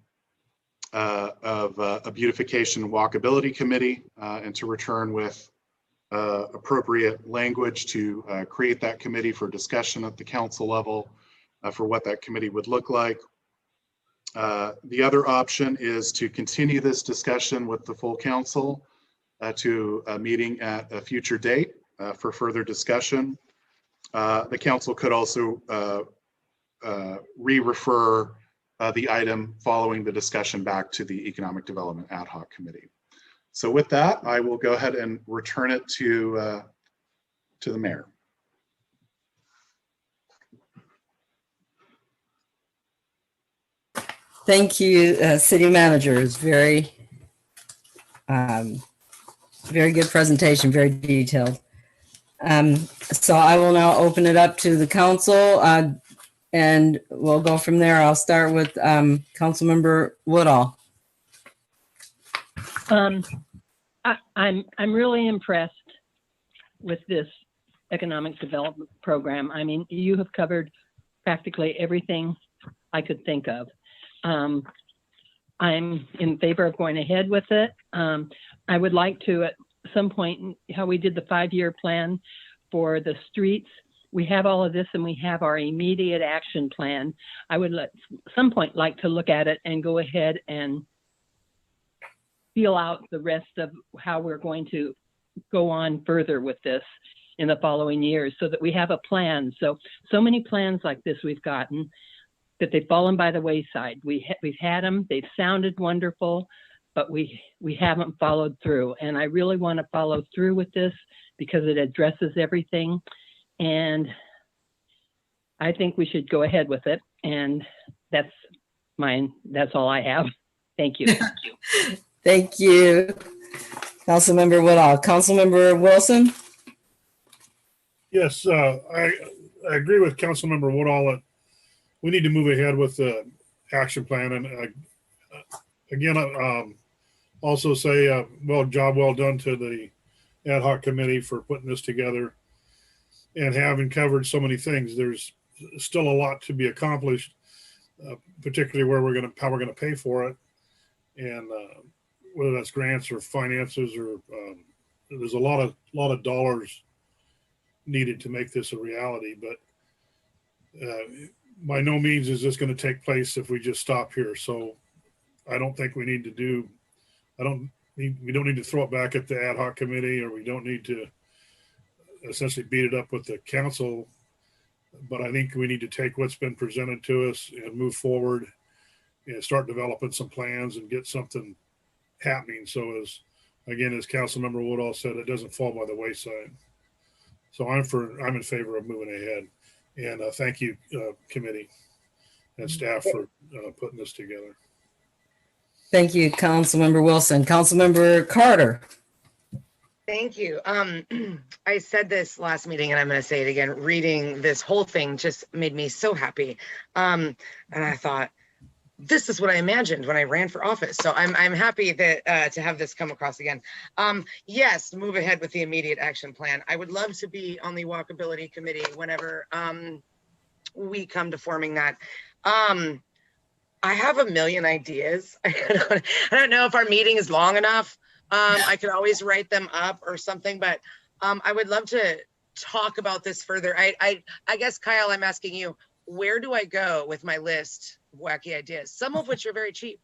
of a beautification and walkability committee, and to return with appropriate language to create that committee for discussion at the council level for what that committee would look like. The other option is to continue this discussion with the full council to a meeting at a future date for further discussion. The council could also re-refer the item following the discussion back to the Economic Development Ad Hoc Committee. So with that, I will go ahead and return it to the mayor. Thank you, City Manager. It's very good presentation, very detailed. So I will now open it up to the council, and we'll go from there. I'll start with Councilmember Woodall. I'm really impressed with this economic development program. I mean, you have covered practically everything I could think of. I'm in favor of going ahead with it. I would like to, at some point, how we did the 5-year plan for the streets, we have all of this and we have our immediate action plan. I would at some point like to look at it and go ahead and feel out the rest of how we're going to go on further with this in the following years, so that we have a plan. So many plans like this we've gotten that they've fallen by the wayside. We've had them, they've sounded wonderful, but we haven't followed through. And I really want to follow through with this because it addresses everything. And I think we should go ahead with it. And that's mine. That's all I have. Thank you. Thank you, Councilmember Woodall. Councilmember Wilson? Yes, I agree with Councilmember Woodall that we need to move ahead with the action plan. And again, also say, job well done to the ad hoc committee for putting this together and having covered so many things. There's still a lot to be accomplished, particularly how we're gonna pay for it, and whether that's grants or finances or there's a lot of dollars needed to make this a reality. But by no means is this going to take place if we just stop here. So I don't think we need to do. We don't need to throw it back at the ad hoc committee, or we don't need to essentially beat it up with the council. But I think we need to take what's been presented to us and move forward and start developing some plans and get something happening. So as Councilmember Woodall said, it doesn't fall by the wayside. So I'm in favor of moving ahead. And thank you, committee and staff for putting this together. Thank you, Councilmember Wilson. Councilmember Carter. Thank you. I said this last meeting and I'm going to say it again. Reading this whole thing just made me so happy. And I thought, this is what I imagined when I ran for office. So I'm happy that to have this come across again. Yes, move ahead with the immediate action plan. I would love to be on the walkability committee whenever we come to forming that. I have a million ideas. I don't know if our meeting is long enough. I could always write them up or something, but I would love to talk about this further. I guess, Kyle, I'm asking you, where do I go with my list of wacky ideas, some of which are very cheap?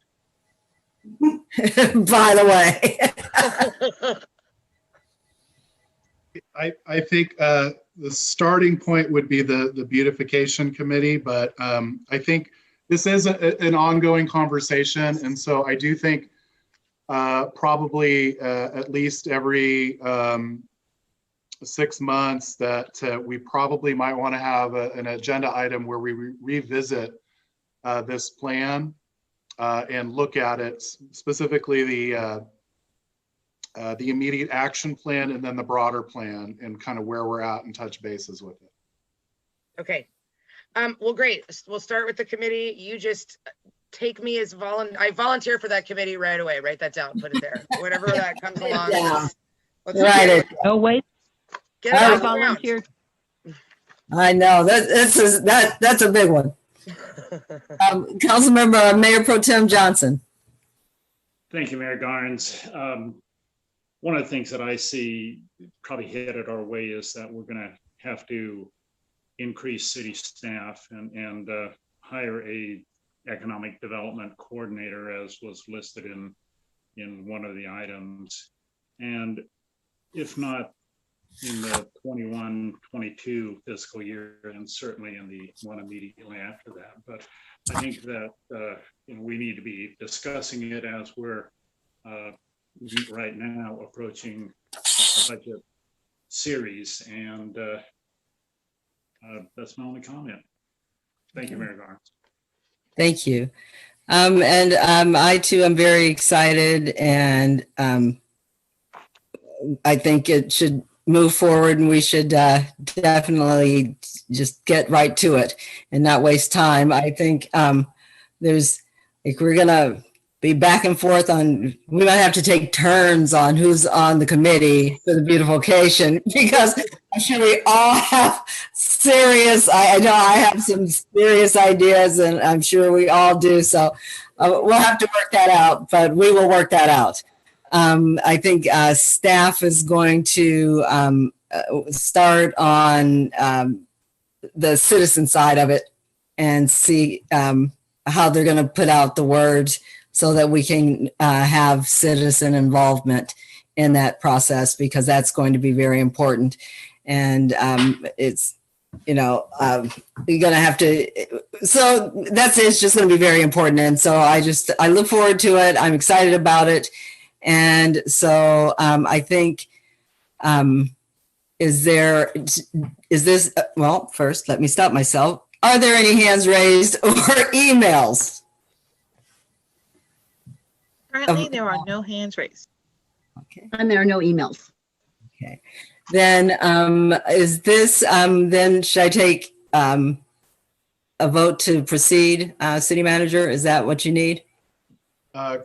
By the way. I think the starting point would be the beautification committee, but I think this is an ongoing conversation. And so I do think probably at least every 6 months that we probably might want to have an agenda item where we revisit this plan and look at it, specifically the immediate action plan and then the broader plan and kind of where we're at and touch bases with it. Okay. Well, great. We'll start with the committee. You just take me as I volunteer for that committee right away. Write that down, put it there. Whatever that comes along. Yeah. Let's Right. Oh, wait. Get it I off the ground. volunteer. I know that's a big one. Councilmember Mayor Pro Tem Johnson. Thank you, Mayor Garnes. One of the things that I see probably headed our way is that we're going to have to increase city staff and hire a economic development coordinator, as was listed in one of the items. And if not in the 21-22 fiscal year, and certainly in the one immediately after that. But I think that we need to be discussing it as we're right now approaching a budget series, and that's my only comment. Thank you, Mayor Garnes. Thank you. And I too am very excited, and I think it should move forward, and we should definitely just get right to it and not waste time. I think we're gonna be back and forth we might have to take turns on who's on the committee for the beautification, because I'm sure we all have I know I have some serious ideas, and I'm sure we all do. So we'll have to work that out, but we will work that out. I think staff is going to start on the citizen side of it and see how they're going to put out the word so that we can have citizen involvement in that process, because that's going to be very important. And it's, you're going to have to, so it's just going to be very important. And so I look forward to it. I'm excited about it. And so I think, first, let me stop myself. Are there any hands raised or emails? Currently, there are no hands raised. Okay. And there are no emails. Okay. Then then should I take a vote to proceed, City Manager? Is that what you need?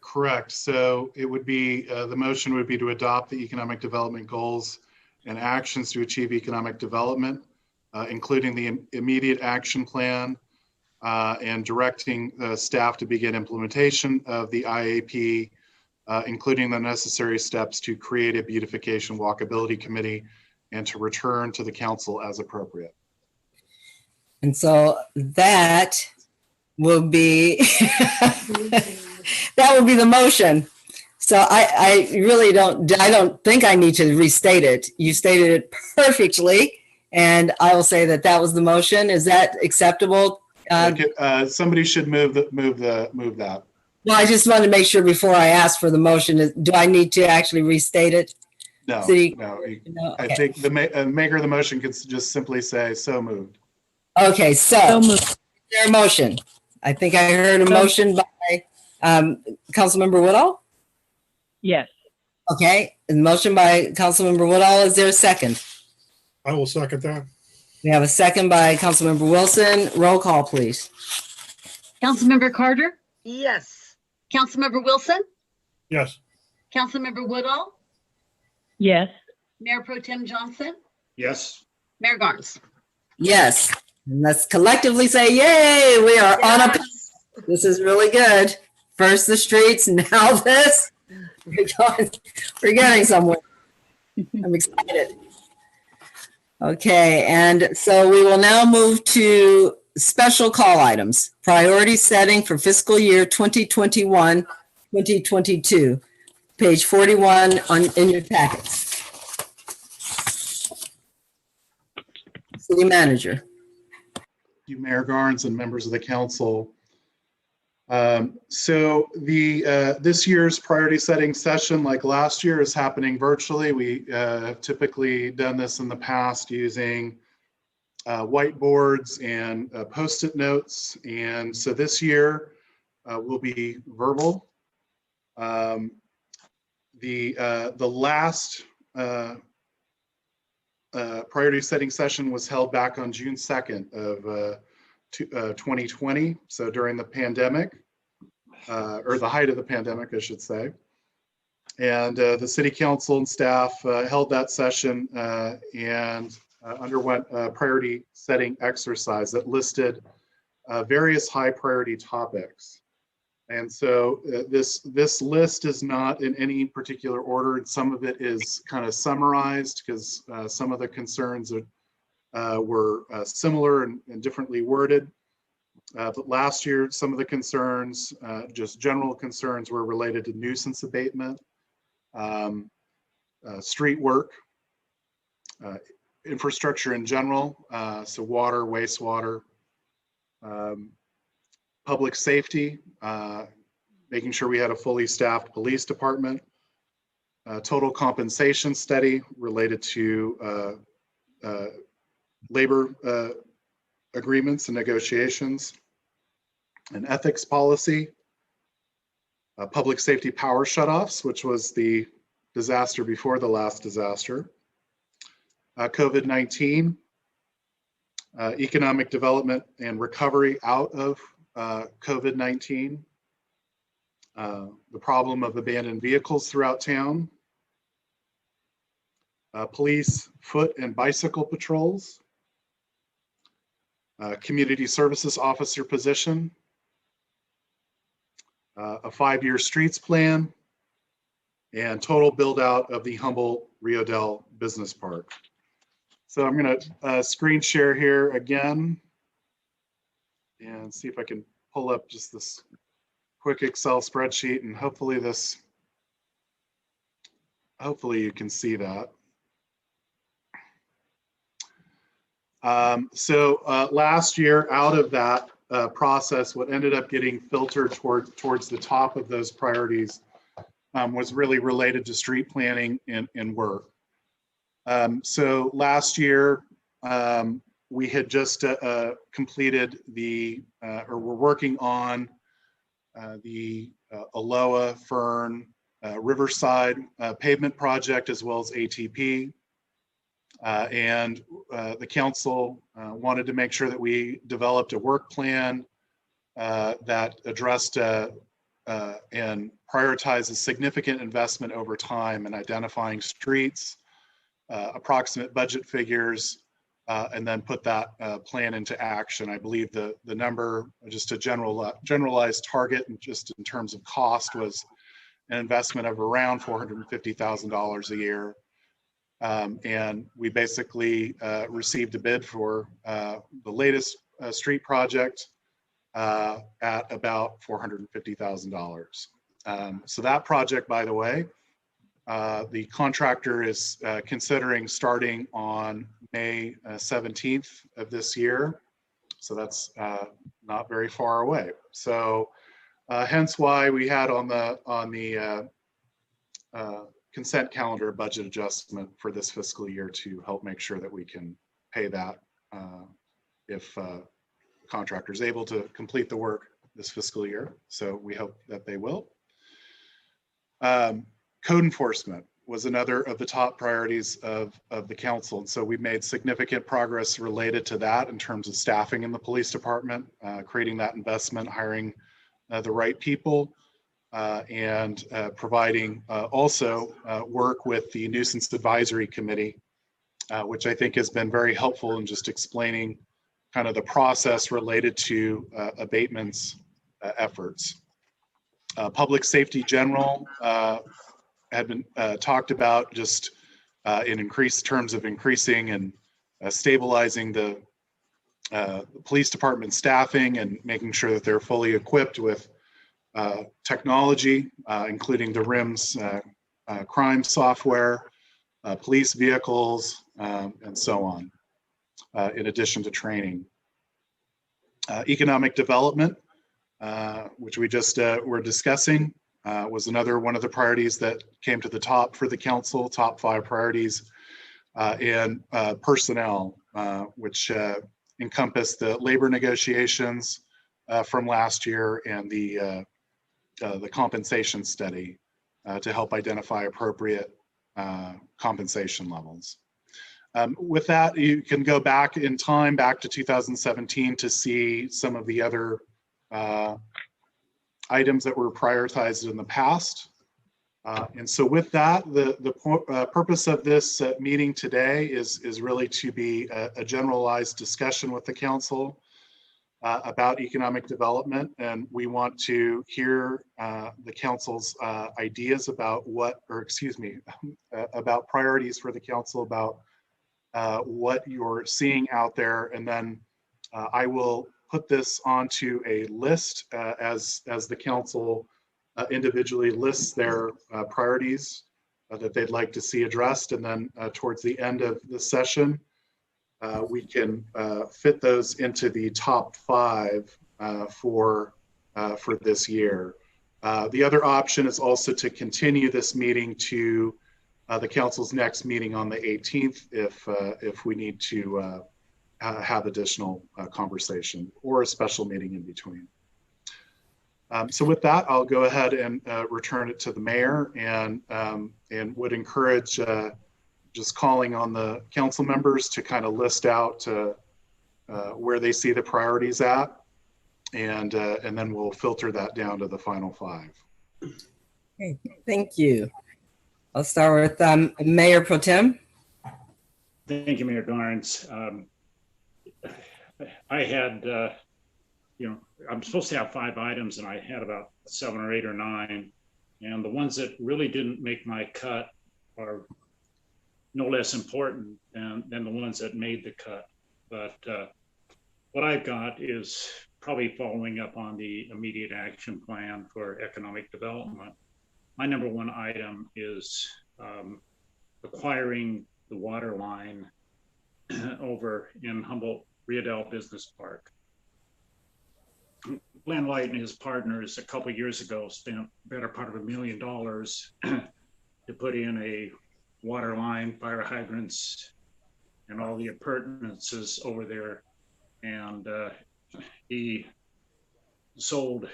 Correct. So it would be, the motion would be to adopt the economic development goals and actions to achieve economic development, including the immediate action plan, and directing staff to begin implementation of the IAP, including the necessary steps to create a beautification walkability committee and to return to the council as appropriate. And so that will be, that will be the motion. So I really I don't think I need to restate it. You stated it perfectly. And I will say that that was the motion. Is that acceptable? Somebody should move that. Well, I just wanted to make sure before I ask for the motion, do I need to actually restate it? No, City, no. no? I Okay. think the maker of the motion can just simply say, so moved. Okay, so is there a motion? I think I heard a motion by Councilmember Woodall. Yes. Okay, a motion by Councilmember Woodall. Is there a second? I will second that. We have a second by Councilmember Wilson. Roll call, please. Councilmember Carter, Yes. Councilmember Wilson, Yes. Councilmember Woodall, Yes. Mayor Pro Tem Johnson, Yes. Mayor Garnes. Yes. And let's collectively say, yay, we are on a, this is really good. First the streets, now this. We're getting somewhere. I'm excited. Okay, and so we will now move to special call items, priority setting for fiscal year 2021, 2022, page 41 in your packets. City Manager. Thank you, Mayor Garnes and members of the council. So this year's priority setting session, like last year, is happening virtually. We have typically done this in the past using whiteboards and Post-it notes. And so this year will be verbal. The last priority setting session was held back on June 2nd of 2020. So during the pandemic, or the height of the pandemic, I should say. And the city council and staff held that session and underwent a priority setting exercise that listed various high priority topics. And so this list is not in any particular order. And some of it is kind of summarized because some of the concerns were similar and differently worded. But last year, some of the concerns, just general concerns, were related to nuisance abatement, street work, infrastructure in general, so water, wastewater, public safety, making sure we had a fully staffed police department, total compensation study related to labor agreements and negotiations, an ethics policy, public safety power shutoffs, which was the disaster before the last disaster, COVID-19, economic development and recovery out of COVID-19, the problem of abandoned vehicles throughout town, police foot and bicycle patrols, community services officer position, a 5-year streets plan, and total build out of the Humboldt Rio Dell Business Park. So I'm going to screen share here again and see if I can pull up just this quick Excel spreadsheet, and hopefully you can see that. So last year, out of that process, what ended up getting filtered towards the top of those priorities was really related to street planning and work. So last year, we had just completed or we're working on the Aloha Fern Riverside pavement project, as well as ATP. And the council wanted to make sure that we developed a work plan that addressed and prioritize a significant investment over time in identifying streets, approximate budget figures, and then put that plan into action. I believe the number, just a generalized target, and just in terms of cost, was an investment of around $450,000 a year. And we basically received a bid for the latest street project at about $450,000. So that project, by the way, the contractor is considering starting on May 17th of this year. So that's not very far away. So hence why we had on the consent calendar budget adjustment for this fiscal year to help make sure that we can pay that if contractor is able to complete the work this fiscal year. So we hope that they will. Code enforcement was another of the top priorities of the council. And so we've made significant progress related to that in terms of staffing in the police department, creating that investment, hiring the right people, and providing also work with the nuisance advisory committee, which I think has been very helpful in just explaining kind of the process related to abatements efforts. Public safety general had been talked about just in increased terms of increasing and stabilizing the police department staffing and making sure that they're fully equipped with technology, including the RIMS crime software, police vehicles, and so on, in addition to training. Economic development, which we just were discussing, was another one of the priorities that came to the top for the council, top 5 priorities, and personnel, which encompassed the labor negotiations from last year and the compensation study to help identify appropriate compensation levels. With that, you can go back in time, back to 2017, to see some of the other items that were prioritized in the past. And so with that, the purpose of this meeting today is really to be a generalized discussion with the council about economic development. And we want to hear the council's ideas about about priorities for the council, about what you're seeing out there. And then I will put this onto a list as the council individually lists their priorities that they'd like to see addressed. And then towards the end of the session, we can fit those into the top 5 for this year. The other option is also to continue this meeting to the council's next meeting on the 18th if we need to have additional conversation or a special meeting in between. So with that, I'll go ahead and return it to the mayor and would encourage just calling on the council members to kind of list out where they see the priorities at, and then we'll filter that down to the final 5. Okay, thank you. I'll start with Mayor Pro Tem. Thank you, Mayor Garnes. I had, I'm supposed to have 5 items, and I had about 7 or 8 or 9. And the ones that really didn't make my cut are no less important than the ones that made the cut. But what I've got is probably following up on the immediate action plan for economic development. My number 1 item is acquiring the water line over in Humboldt Rio Dell Business Park. Glenn White and his partners a couple of years ago spent better part of $1 million to put in a water line, fire hydrants, and all the appurtenances over there. And he sold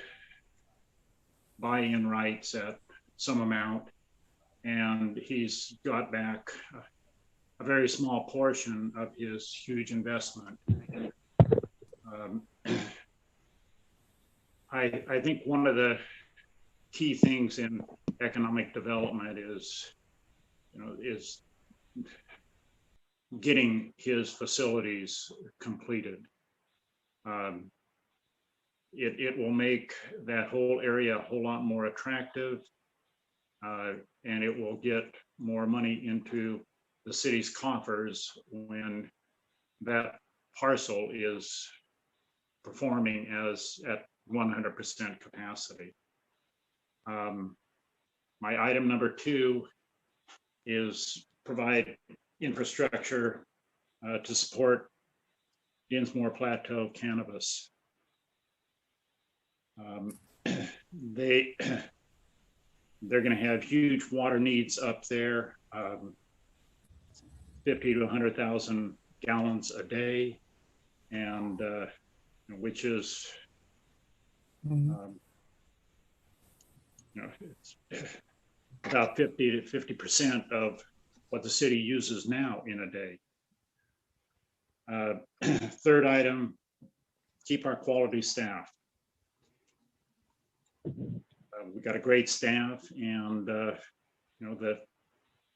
buy-in rights at some amount, and he's got back a very small portion of his huge investment. I think one of the key things in economic development is, is getting his facilities completed. It will make that whole area a whole lot more attractive, and it will get more money into the city's coffers when that parcel is performing at 100% capacity. My item number 2 is provide infrastructure to support Dinsmore Plateau cannabis. They're going to have huge water needs up there, 50 to 100,000 gallons a day, and which is, it's about 50 to 50% of what the city uses now in a day. Third item, keep our quality staff. We've got a great staff, and the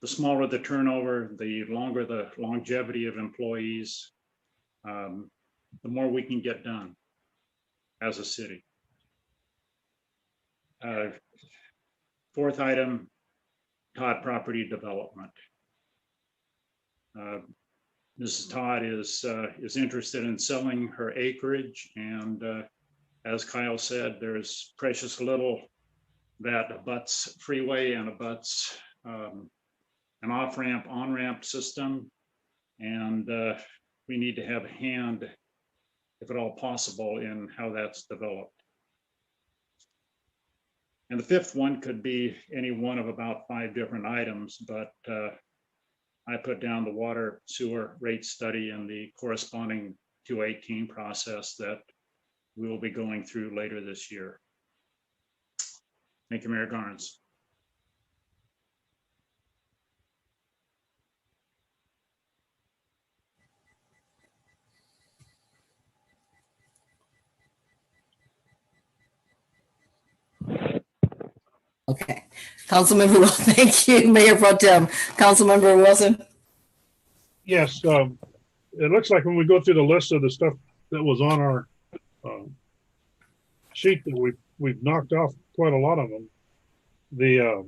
smaller the turnover, the longer the longevity of employees, the more we can get done as a city. Fourth item, Todd property development. Mrs. Todd is interested in selling her acreage, and as Kyle said, there's precious little that abuts freeway and abuts an off-ramp, on-ramp system, and we need to have a hand, if at all possible, in how that's developed. And the fifth one could be any one of about 5 different items, but I put down the water sewer rate study and the corresponding 218 process that we will be going through later this year. Thank you, Mayor Garnes. Okay. Councilmember Wilson, thank you, Mayor Pro Tem. Councilmember Wilson. Yes, it looks like when we go through the list of the stuff that was on our sheet that we've knocked off quite a lot of them. The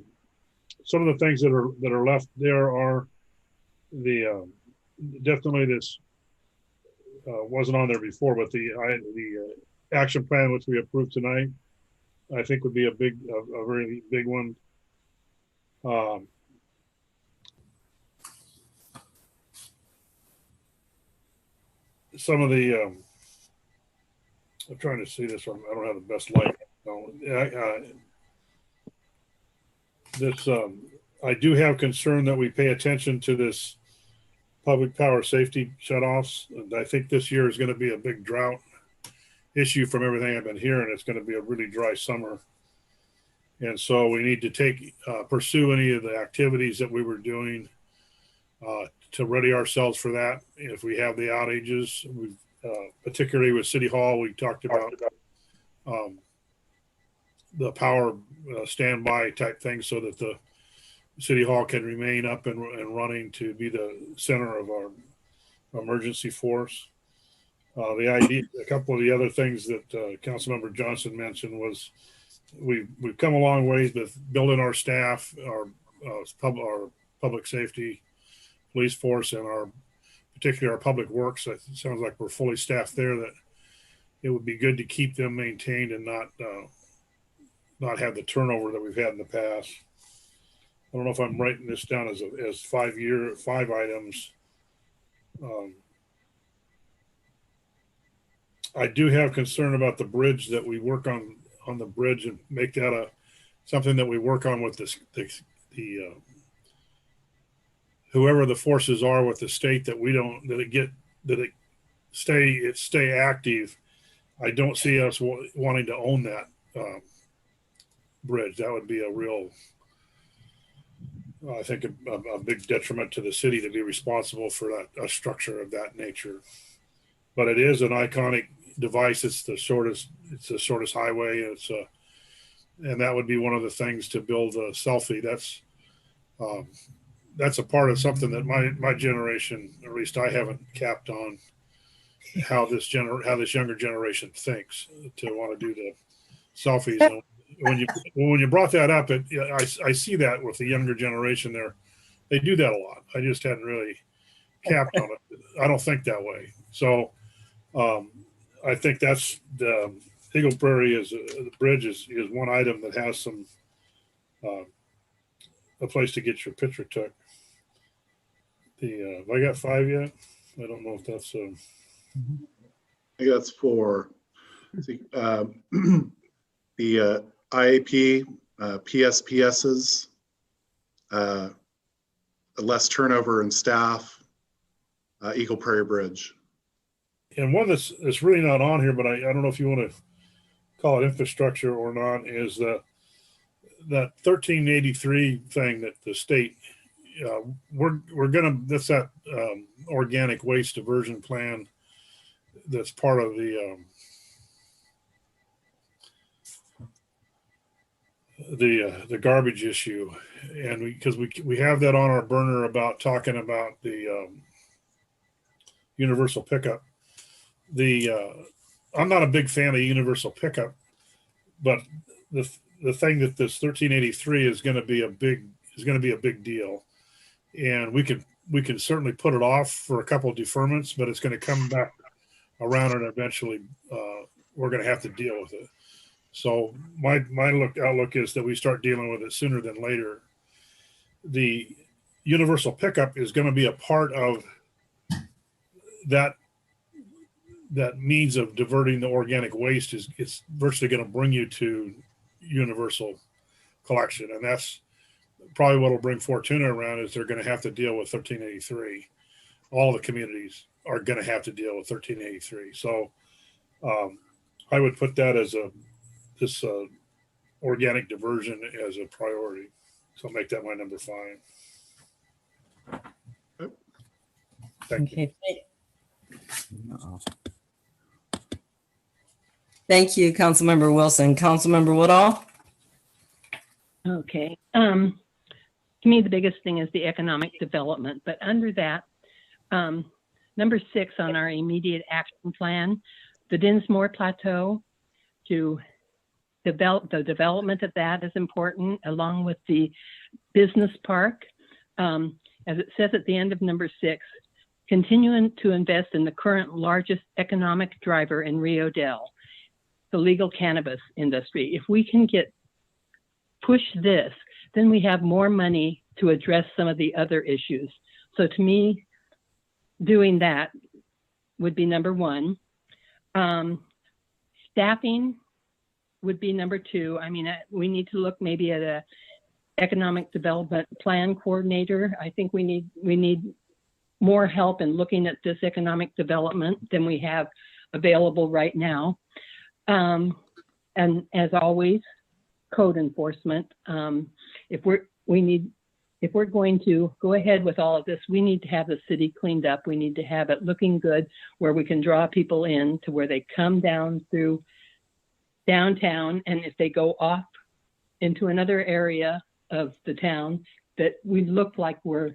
some of the things that are left there are the definitely this wasn't on there before, but the action plan which we approved tonight, I think would be a very big one. Some of the I'm trying to see this one. I don't have the best light. I do have concern that we pay attention to this public power safety shutoffs. And I think this year is going to be a big drought issue from everything I've been hearing. It's going to be a really dry summer. And so we need to pursue any of the activities that we were doing to ready ourselves for that. If we have the outages, particularly with City Hall, we talked about the power standby type thing so that the City Hall can remain up and running to be the center of our emergency force. The idea, a couple of the other things that Councilmember Johnson mentioned was we've come a long ways with building our staff, our public safety, police force, and particularly our public works. It sounds like we're fully staffed there. That it would be good to keep them maintained and not have the turnover that we've had in the past. I don't know if I'm writing this down as 5 items. I do have concern about the bridge, that we work on the bridge and make that something that we work on with the whoever the forces are with the state, that it stay active. I don't see us wanting to own that bridge. That would be a real, I think, a big detriment to the city to be responsible for a structure of that nature. But it is an iconic device. It's the shortest highway. And that would be one of the things to build a selfie. That's a part of something that my generation, or at least I haven't capped on, how this younger generation thinks to want to do the selfies. And when you brought that up, I see that with the younger generation there, they do that a lot. I just hadn't really capped on it. I don't think that way. So I think that's the Eagle Prairie the bridge is one item that has some a place to get your picture took. Have I got 5 yet? I don't know if that's I think that's 4. See, the IAP, PSPSs, less turnover in staff, Eagle Prairie Bridge. And one that's really not on here, but I don't know if you want to call it infrastructure or not, is that 1383 thing that the state, that's that organic waste diversion plan that's part of the garbage issue. And because we have that on our burner about talking about the universal pickup. I'm not a big fan of universal pickup, but the thing that this 1383 is going to be a big deal, and we can certainly put it off for a couple of deferments, but it's going to come back around, and eventually we're going to have to deal with it. So my outlook is that we start dealing with it sooner than later. The universal pickup is going to be a part of that means of diverting the organic waste. It's virtually going to bring you to universal collection, and that's probably what will bring Fortuna around, is they're going to have to deal with 1383. All the communities are going to have to deal with 1383. So I would put that as this organic diversion as a priority. So I'll make that my number 5. Thank you. Thank you, Councilmember Wilson. Councilmember Woodall? Okay. To me, the biggest thing is the economic development, but under that, number 6 on our immediate action plan, the Dinsmore Plateau, to develop the development of that is important, along with the business park. As it says at the end of number 6, continuing to invest in the current largest economic driver in Rio Dell, the legal cannabis industry. If we can push this, then we have more money to address some of the other issues. So to me, doing that would be number 1. Staffing would be number 2. I mean, we need to look maybe at a economic development plan coordinator. I think we need more help in looking at this economic development than we have available right now. And as always, code enforcement. If we're going to go ahead with all of this, we need to have the city cleaned up. We need to have it looking good, where we can draw people in to where they come down through downtown, and if they go off into another area of the town, that we look like I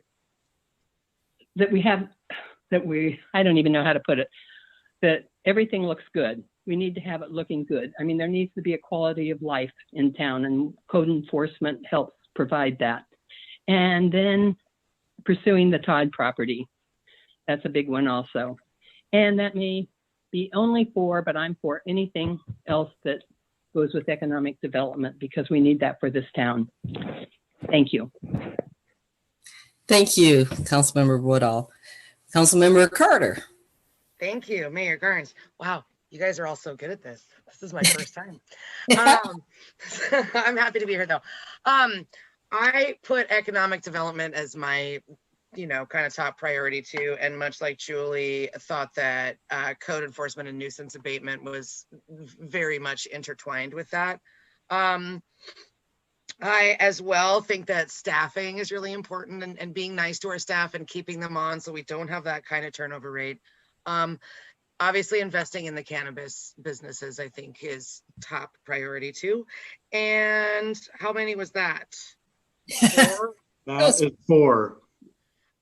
don't even know how to put it, that everything looks good. We need to have it looking good. I mean, there needs to be a quality of life in town, and code enforcement helps provide that. And then pursuing the Todd property. That's a big one also. And that may be only 4, but I'm for anything else that goes with economic development, because we need that for this town. Thank you. Thank you, Councilmember Woodall. Councilmember Carter? Thank you, Mayor Garnes. Wow, you guys are all so good at this. This is my first time. I'm happy to be here, though. I put economic development as my, kind of top priority too. And much like Julie, thought that code enforcement and nuisance abatement was very much intertwined with that. I as well think that staffing is really important, and being nice to our staff and keeping them on so we don't have that kind of turnover rate. Obviously, investing in the cannabis businesses, I think, is top priority too. And how many was that? 4? That is 4.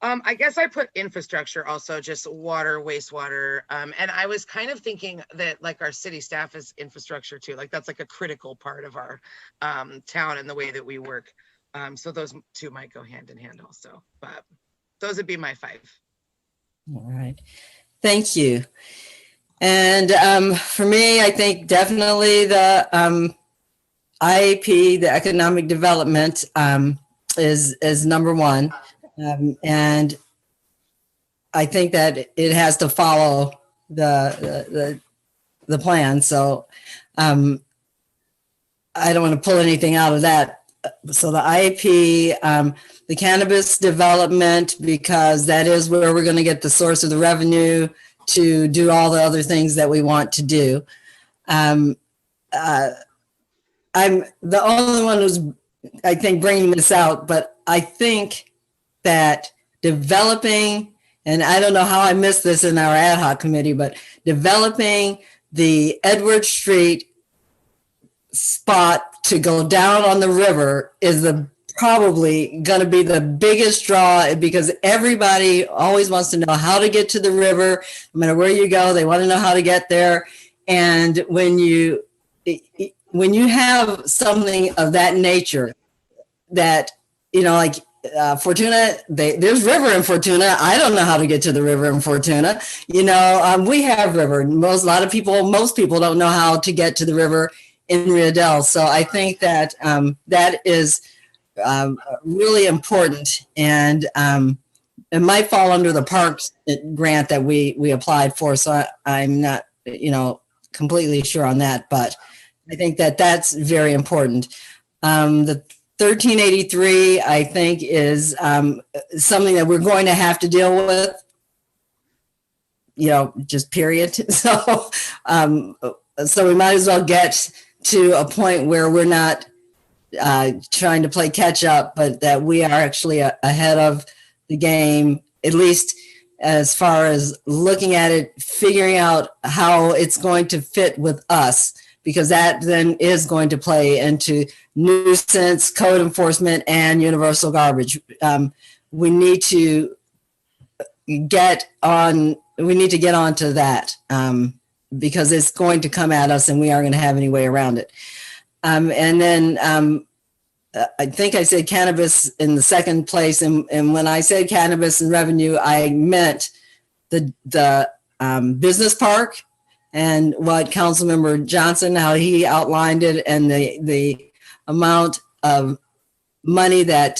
I guess I put infrastructure also, just water, wastewater. And I was kind of thinking that like our city staff is infrastructure too. Like that's like a critical part of our town and the way that we work. So those 2 might go hand in hand also, but those would be my 5. All right. Thank you. And for me, I think definitely the IAP, the economic development, is number 1. And I think that it has to follow the plan. So I don't want to pull anything out of that. So the IAP, the cannabis development, because that is where we're going to get the source of the revenue to do all the other things that we want to do. I'm the only one who's, I think, bringing this out, but I think that developing, and I don't know how I missed this in our ad hoc committee, but developing the Edward Street spot to go down on the river is probably going to be the biggest draw, because everybody always wants to know how to get to the river. No matter where you go, they want to know how to get there. And when you have something of that nature, that, like Fortuna, there's river in Fortuna. I don't know how to get to the river in Fortuna. We have river. Most people don't know how to get to the river in Rio Dell. So I think that that is really important, and it might fall under the parks grant that we applied for. So I'm not, completely sure on that, but I think that that's very important. The 1383, I think, is something that we're going to have to deal with, just period. So, so we might as well get to a point where we're not trying to play catch up, but that we are actually ahead of the game, at least as far as looking at it, figuring out how it's going to fit with us, because that then is going to play into nuisance, code enforcement, and universal garbage. We need to get on to that, because it's going to come at us and we aren't going to have any way around it. And then I think I said cannabis in the second place. And when I said cannabis and revenue, I meant the business park, and what Councilmember Johnson, how he outlined it, and the amount of money that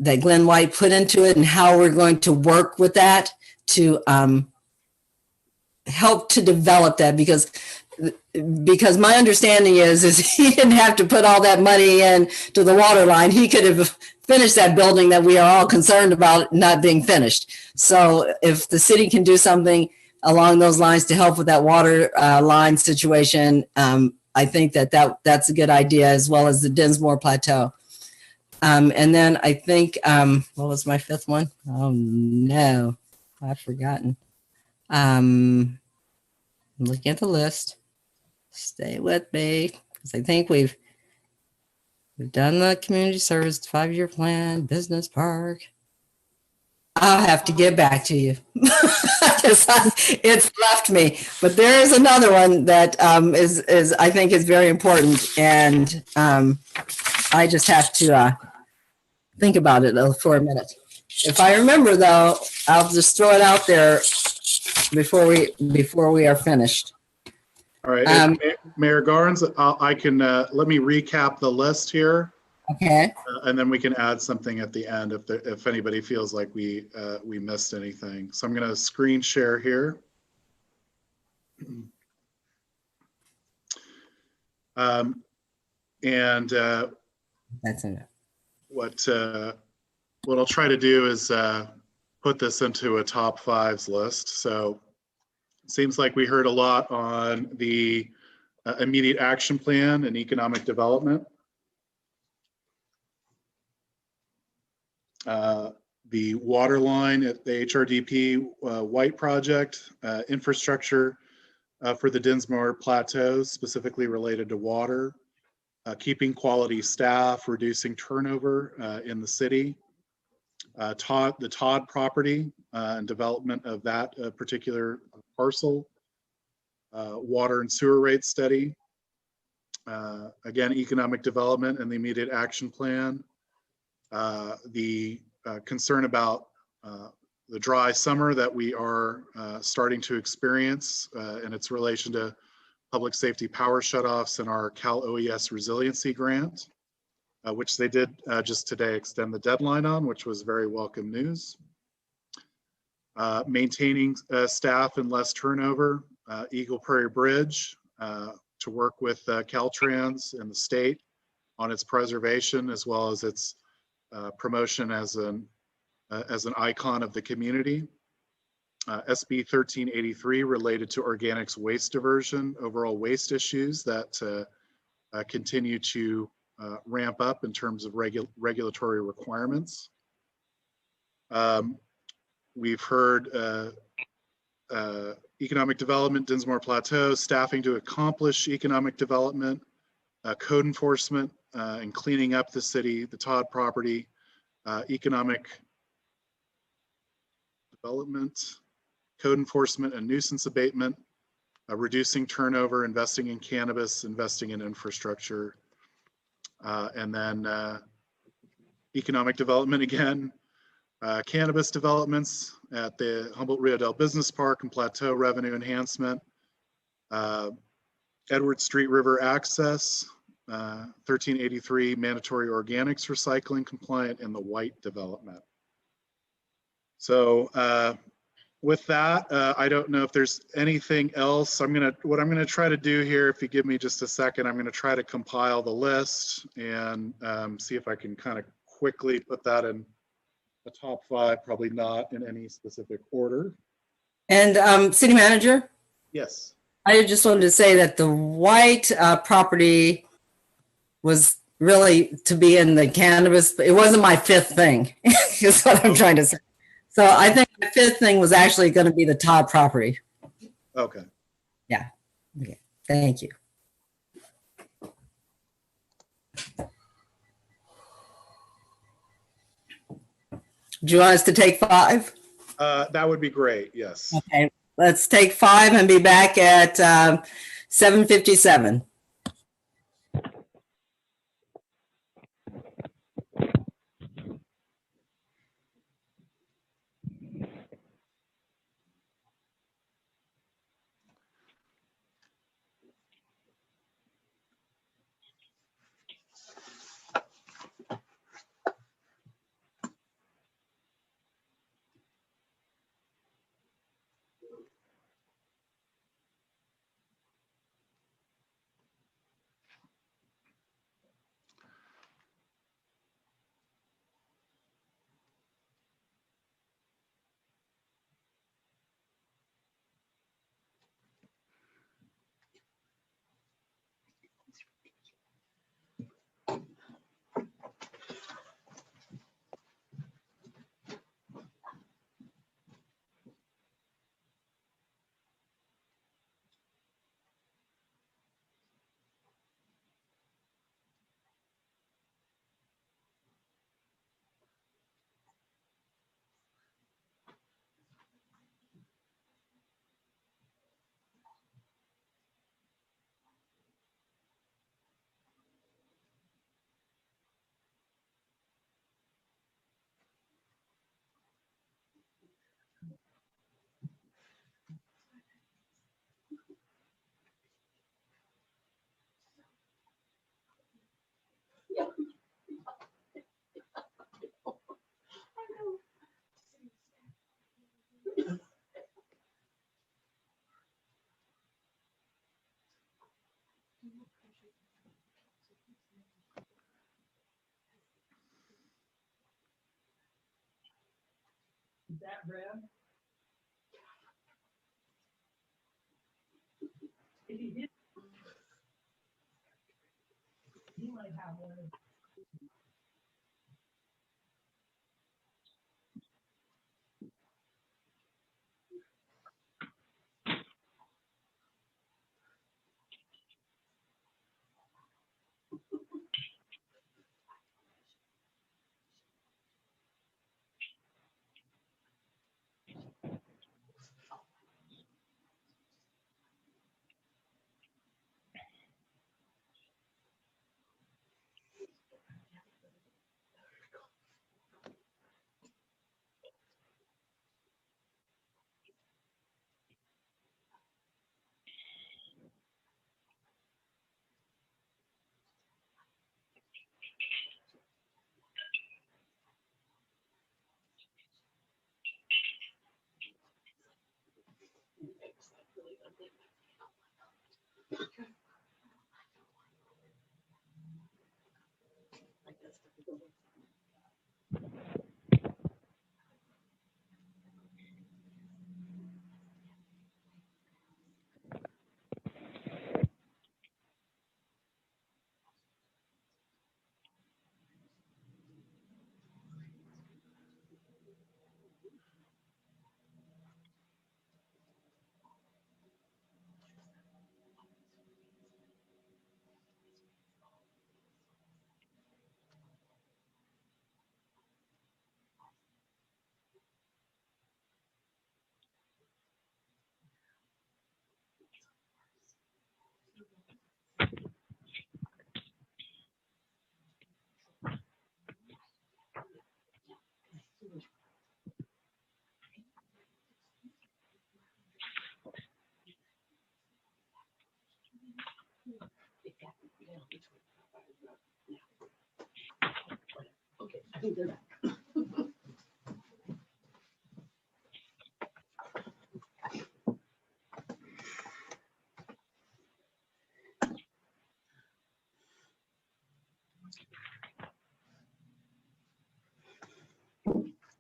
Glenn White put into it, and how we're going to work with that to help to develop that, because my understanding is he didn't have to put all that money in to the water line. He could have finished that building that we are all concerned about not being finished. So if the city can do something along those lines to help with that water line situation, I think that's a good idea, as well as the Dinsmore Plateau. And then I think, what was my 5th one? Oh no, I've forgotten. I'm looking at the list. Stay with me, because I think we've done the community service 5-year plan, business park. I'll have to get back to you. It's left me, but there is another one that is I think is very important, and I just have to think about it for a minute. If I remember, though, I'll just throw it out there before we are finished. All right, Mayor Garnes, I can let me recap the list here. Okay. And then we can add something at the end if anybody feels like we missed anything. So I'm going to screen share here. That's enough. What I'll try to do is put this into a top 5s list. So it seems like we heard a lot on the immediate action plan and economic development. the water line at the HRDP White project, infrastructure for the Dinsmore Plateau, specifically related to water, keeping quality staff, reducing turnover in the city, the Todd property and development of that particular parcel, water and sewer rate study, again, economic development and the immediate action plan, the concern about the dry summer that we are starting to experience and its relation to public safety power shutoffs and our Cal OES resiliency grant, which they did just today extend the deadline on, which was very welcome news. Maintaining staff and less turnover, Eagle Prairie Bridge, to work with Caltrans and the state on its preservation as well as its promotion as an icon of the community. SB 1383 related to organics waste diversion, overall waste issues that continue to ramp up in terms of regulatory requirements. We've heard economic development, Dinsmore Plateau, staffing to accomplish economic development, code enforcement and cleaning up the city, the Todd property, economic development, code enforcement and nuisance abatement, reducing turnover, investing in cannabis, investing in infrastructure, and then economic development again, cannabis developments at the Humboldt Rio Dell Business Park and Plateau revenue enhancement, Edward Street River access, 1383 mandatory organics recycling compliant, and the White development. So with that, I don't know if there's anything else. What I'm gonna try to do here, if you give me just a second, I'm gonna try to compile the list and see if I can kind of quickly put that in the top 5, probably not in any specific order. And City Manager? Yes. I just wanted to say that the White property was really to be in the cannabis, but it wasn't my 5th thing, is what I'm trying to say. So I think the 5th thing was actually going to be the Todd property. Okay. Yeah. Okay. Thank you. Do you want us to take 5? That would be great. Yes. Okay. Let's take 5 and be back at 7:57. Is that red? If he did, he might have one.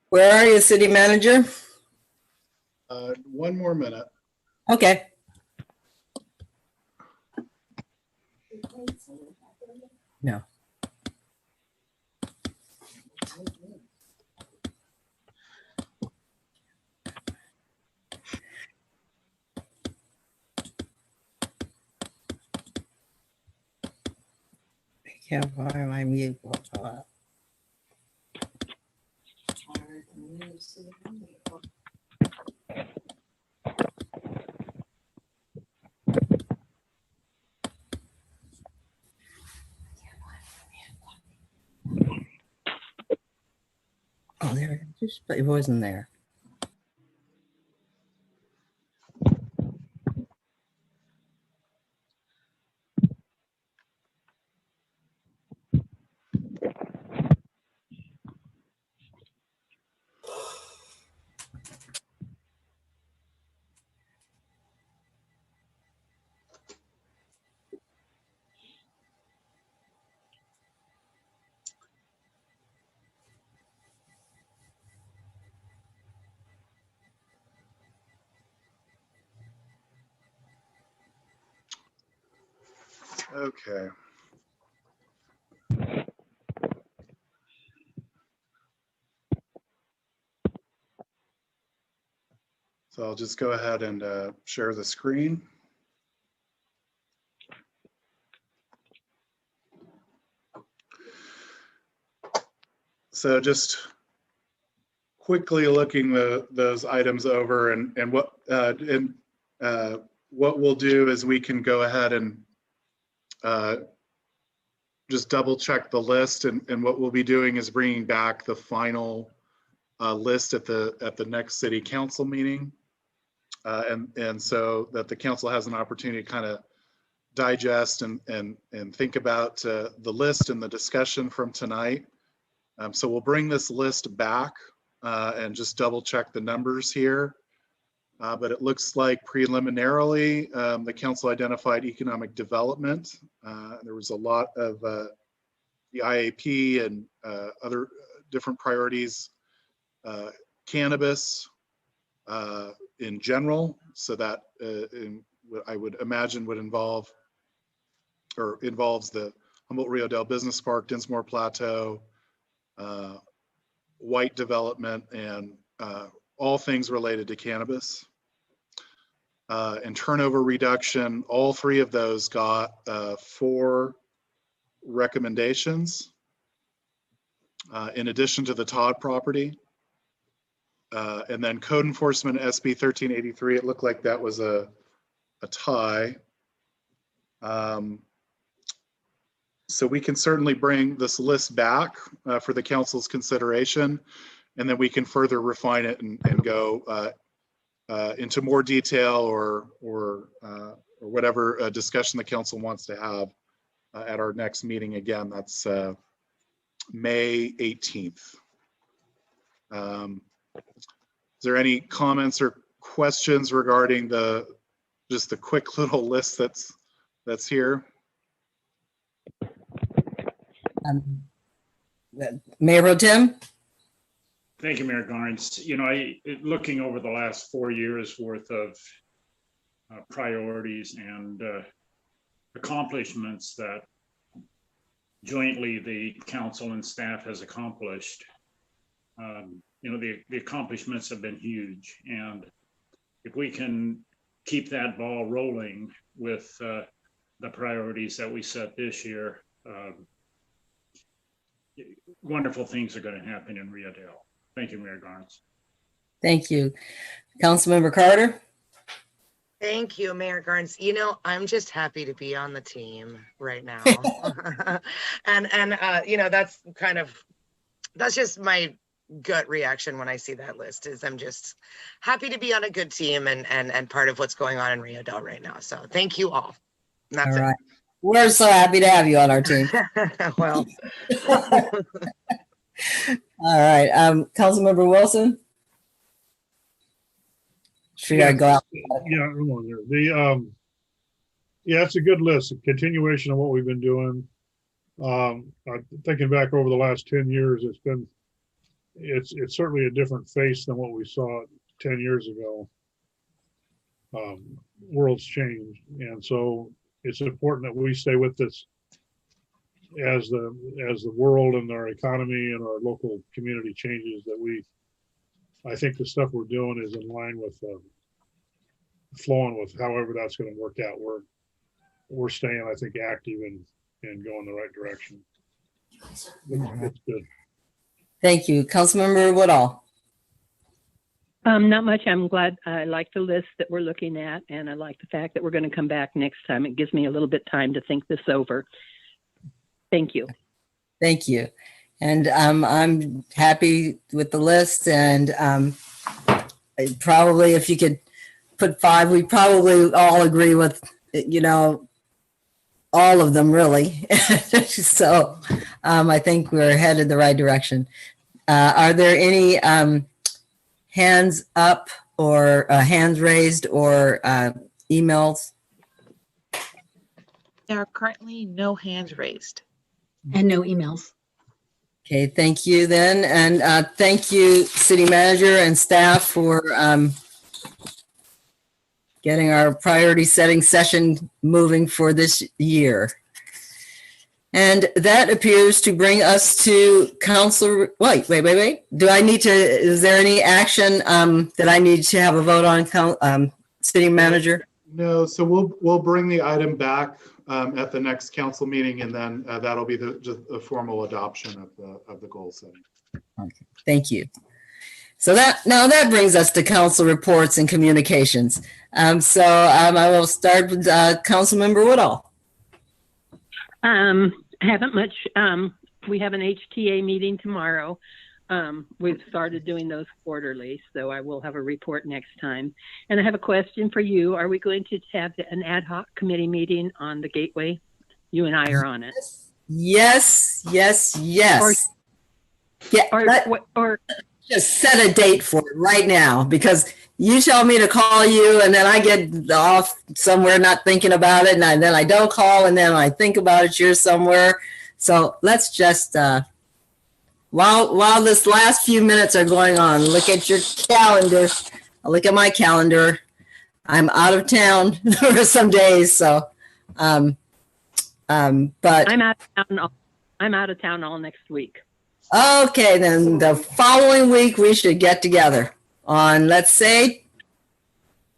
Where are you, city manager? One more minute. Okay. No. Yeah, why am I mute? Oh, there. It wasn't there. Okay. So I'll just go ahead and share the screen. So just quickly looking those items over, and what we'll do is we can go ahead and just double check the list, and what we'll be doing is bringing back the final list at the next city council meeting, and so that the council has an opportunity to kind of digest and think about the list and the discussion from tonight. So we'll bring this list back and just double check the numbers here. But it looks like preliminarily the council identified economic development. There was a lot of the IAP and other different priorities, cannabis in general. So that I would imagine would involve or involves the Humboldt Rio Dell Business Park, Dinsmore Plateau, white development, and all things related to cannabis. And turnover reduction, all three of those got 4 recommendations in addition to the Todd property. And then code enforcement SB 1383, it looked like that was a tie. So we can certainly bring this list back for the council's consideration, and then we can further refine it and go into more detail or whatever discussion the council wants to have at our next meeting. Again, that's May 18th. Is there any comments or questions regarding just a quick little list that's here. Mayor Pro Tem? Thank you, Mayor Garnes. You know, looking over the last 4 years worth of priorities and accomplishments that jointly the council and staff has accomplished, you know, the accomplishments have been huge. And if we can keep that ball rolling with the priorities that we set this year, wonderful things are going to happen in Rio Dell. Thank you, Mayor Garnes. Thank you. Councilmember Carter? Thank you, Mayor Garnes. You know, I'm just happy to be on the team right now. and you know, that's just my gut reaction when I see that list, is I'm just happy to be on a good team and part of what's going on in Rio Dell right now. So thank you all. And that's All right. We're so happy to have you on our team. it. Well, All right. Councilmember Wilson? Should I go out? Yeah, I'm on there. Yeah, it's a good list, a continuation of what we've been doing. Thinking back over the last 10 years, it's certainly a different face than what we saw 10 years ago. World's changed, and so it's important that we stay with this as the world and our economy and our local community changes. I think the stuff we're doing is in line with flowing with however that's going to work out. We're staying, I think, active and going the right direction. It's good. Thank you. Councilmember Woodall? Not much. I'm glad. I like the list that we're looking at, and I like the fact that we're going to come back next time. It gives me a little bit time to think this over. Thank you. Thank you. And I'm happy with the list, and probably if you could put 5, we probably all agree with, you know, all of them really. So I think we're headed the right direction. Are there any hands up or hands raised or emails? There are currently no hands raised. And no emails. Okay, thank you then. And thank you, city manager and staff, for getting our priority setting session moving for this year. And that appears to bring us to council. Wait. Do I need to, is there any action that I need to have a vote on, city manager? No, so we'll bring the item back at the next council meeting, and then that'll be the formal adoption of the goal setting. Okay, thank you. So that brings us to council reports and communications. I will start with Councilmember Woodall. Haven't much. We have an HTA meeting tomorrow. We've started doing those quarterly, so I will have a report next time. And I have a question for you. Are we going to have an ad hoc committee meeting on the Gateway? You and I are on it. Yes. Just set a date for it right now, because you tell me to call you and then I get off somewhere not thinking about it, and then I don't call, and then I think about it, you're somewhere. So let's just while this last few minutes are going on, look at your calendar. I'll look at my calendar. I'm out of town for some days, so but I'm out of town all next week. Okay, then the following week we should get together on, let's say,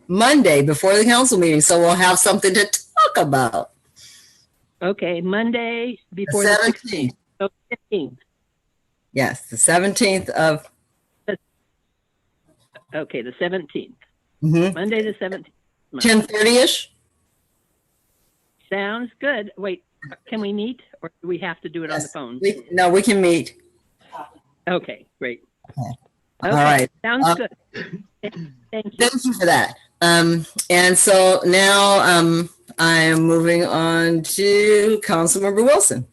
Monday before the council meeting, so we'll have something to talk about. Okay, Monday before the 16th. So 15th. Yes, the 17th of. Okay, the 17th. Mm-hmm. Monday the 17th. 10:30ish. Sounds good. Wait, can we meet, or do we have to do it on the phone? No, we can meet. Okay, great. Okay. Okay, all right. Sounds good. Thank you. Thank you for that. And so now I am moving on to Councilmember Wilson.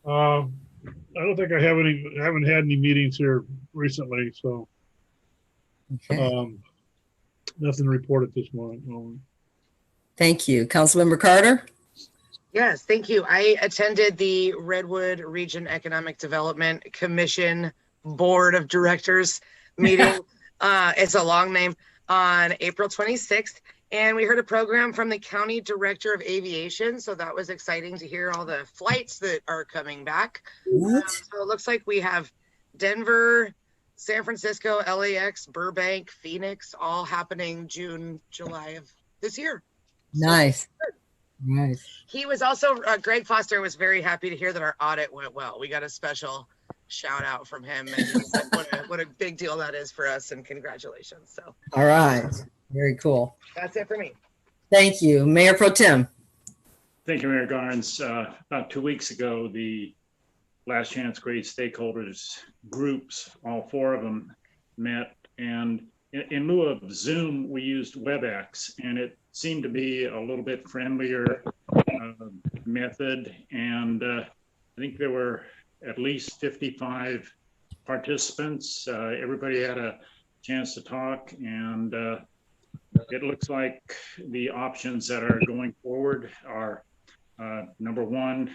I don't think I haven't had any meetings here recently, so Okay. Nothing to report at this moment. Thank you. Councilmember Carter? Yes, thank you. I attended the Redwood Region Economic Development Commission Board of Directors meeting. It's a long name, on April 26th. And we heard a program from the County Director of Aviation. So that was exciting to hear all the flights that are coming back. So it looks like we have Denver, San Francisco, LAX, Burbank, Phoenix, all happening June, July of this year. Nice. Nice. He was also, Greg Foster was very happy to hear that our audit went well. We got a special shout out from him. And he said what a big deal that is for us, and congratulations. So. All right. Very cool. That's it for me. Thank you. Mayor Pro Tem. Thank you, Mayor Garnes. About 2 weeks ago, the Last Chance Great Stakeholders groups, all 4 of them, met, and in lieu of Zoom, we used WebEx, and it seemed to be a little bit friendlier method. And I think there were at least 55 participants. Everybody had a chance to talk, and it looks like the options that are going forward are number 1,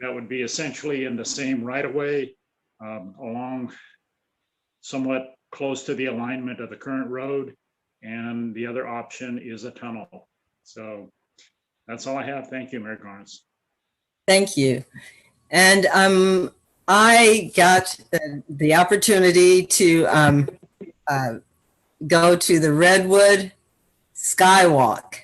that would be essentially in the same right of way along somewhat close to the alignment of the current road. And the other option is a tunnel. So that's all I have. Thank you, Mayor Garnes. Thank you. And I got the opportunity to go to the Redwood Skywalk.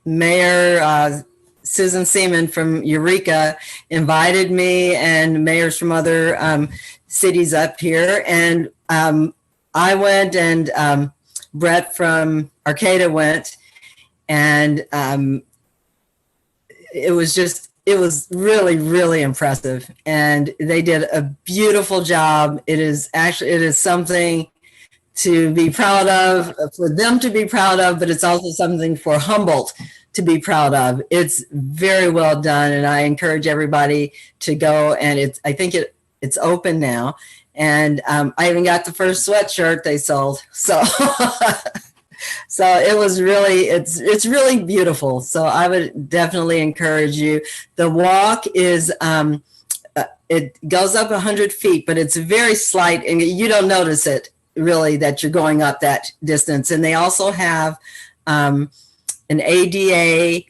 Mayor Susan Seaman from Eureka invited me and mayors from other cities up here. And I went, and Brett from Arcata went, and it was really, really impressive. And they did a beautiful job. It is something to be proud of, for them to be proud of, but it's also something for Humboldt to be proud of. It's very well done, and I encourage everybody to go. And I think it's open now, and I even got the first sweatshirt they sold. So, so it was really, it's really beautiful. So I would definitely encourage you. The walk is it goes up 100 feet, but it's very slight, and you don't notice it really that you're going up that distance. And they also have an ADA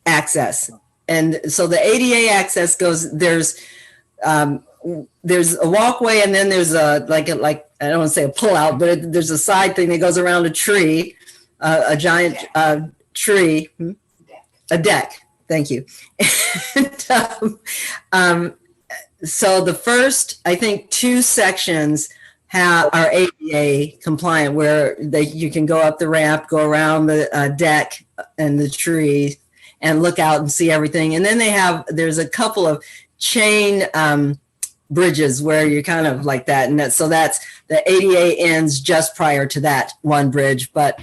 access. And so the ADA access goes, there's a walkway, and then there's a, like I don't want to say a pull out, but there's a side thing that goes around a tree, a giant tree, a deck. Thank you. And, so the first, I think, 2 sections are ADA compliant, where you can go up the ramp, go around the deck and the tree, and look out and see everything. And then there's a couple of chain bridges where you're kind of like that. And so that's the ADA ends just prior to that one bridge. But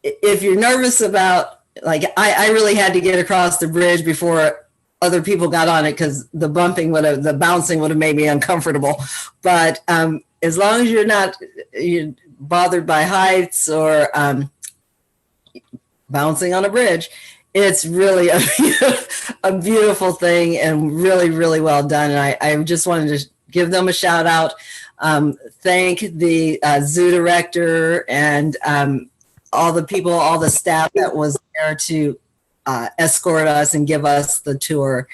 if you're nervous about, like, I really had to get across the bridge before other people got on it, because the bouncing would have made me uncomfortable. But as long as you're bothered by heights or bouncing on a bridge, it's really a beautiful thing, and really, really well done. And I just wanted to give them a shout out. Thank the zoo director and all the people, all the staff that was there to escort us and give us the tour.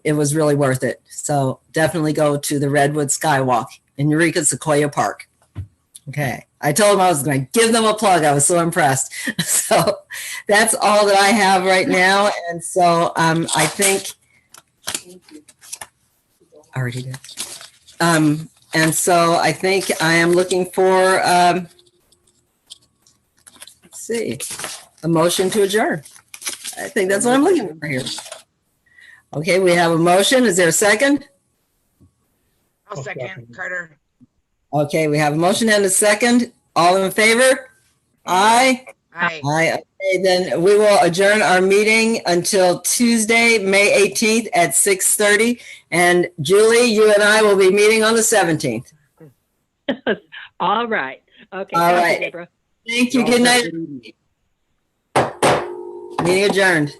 It was really worth it. So definitely go to the Redwood Skywalk in Eureka Sequoia Park. Okay. I told them I was going to give them a plug. I was so impressed. So that's all that I have right now. And so I think I already did. And so I think I am looking for, let's see, a motion to adjourn. I think that's what I'm looking for here. Okay, we have a motion. Is there a second? I'll second, Carter. Okay, we have a motion and a second. All in favor? Aye. Aye. Aye. Okay, then we will adjourn our meeting until Tuesday, May 18th at 6:30. And Julie, you and I will be meeting on the 17th. All right. Okay. All Thank right. you, Deborah. Thank you. Good night. Meeting adjourned.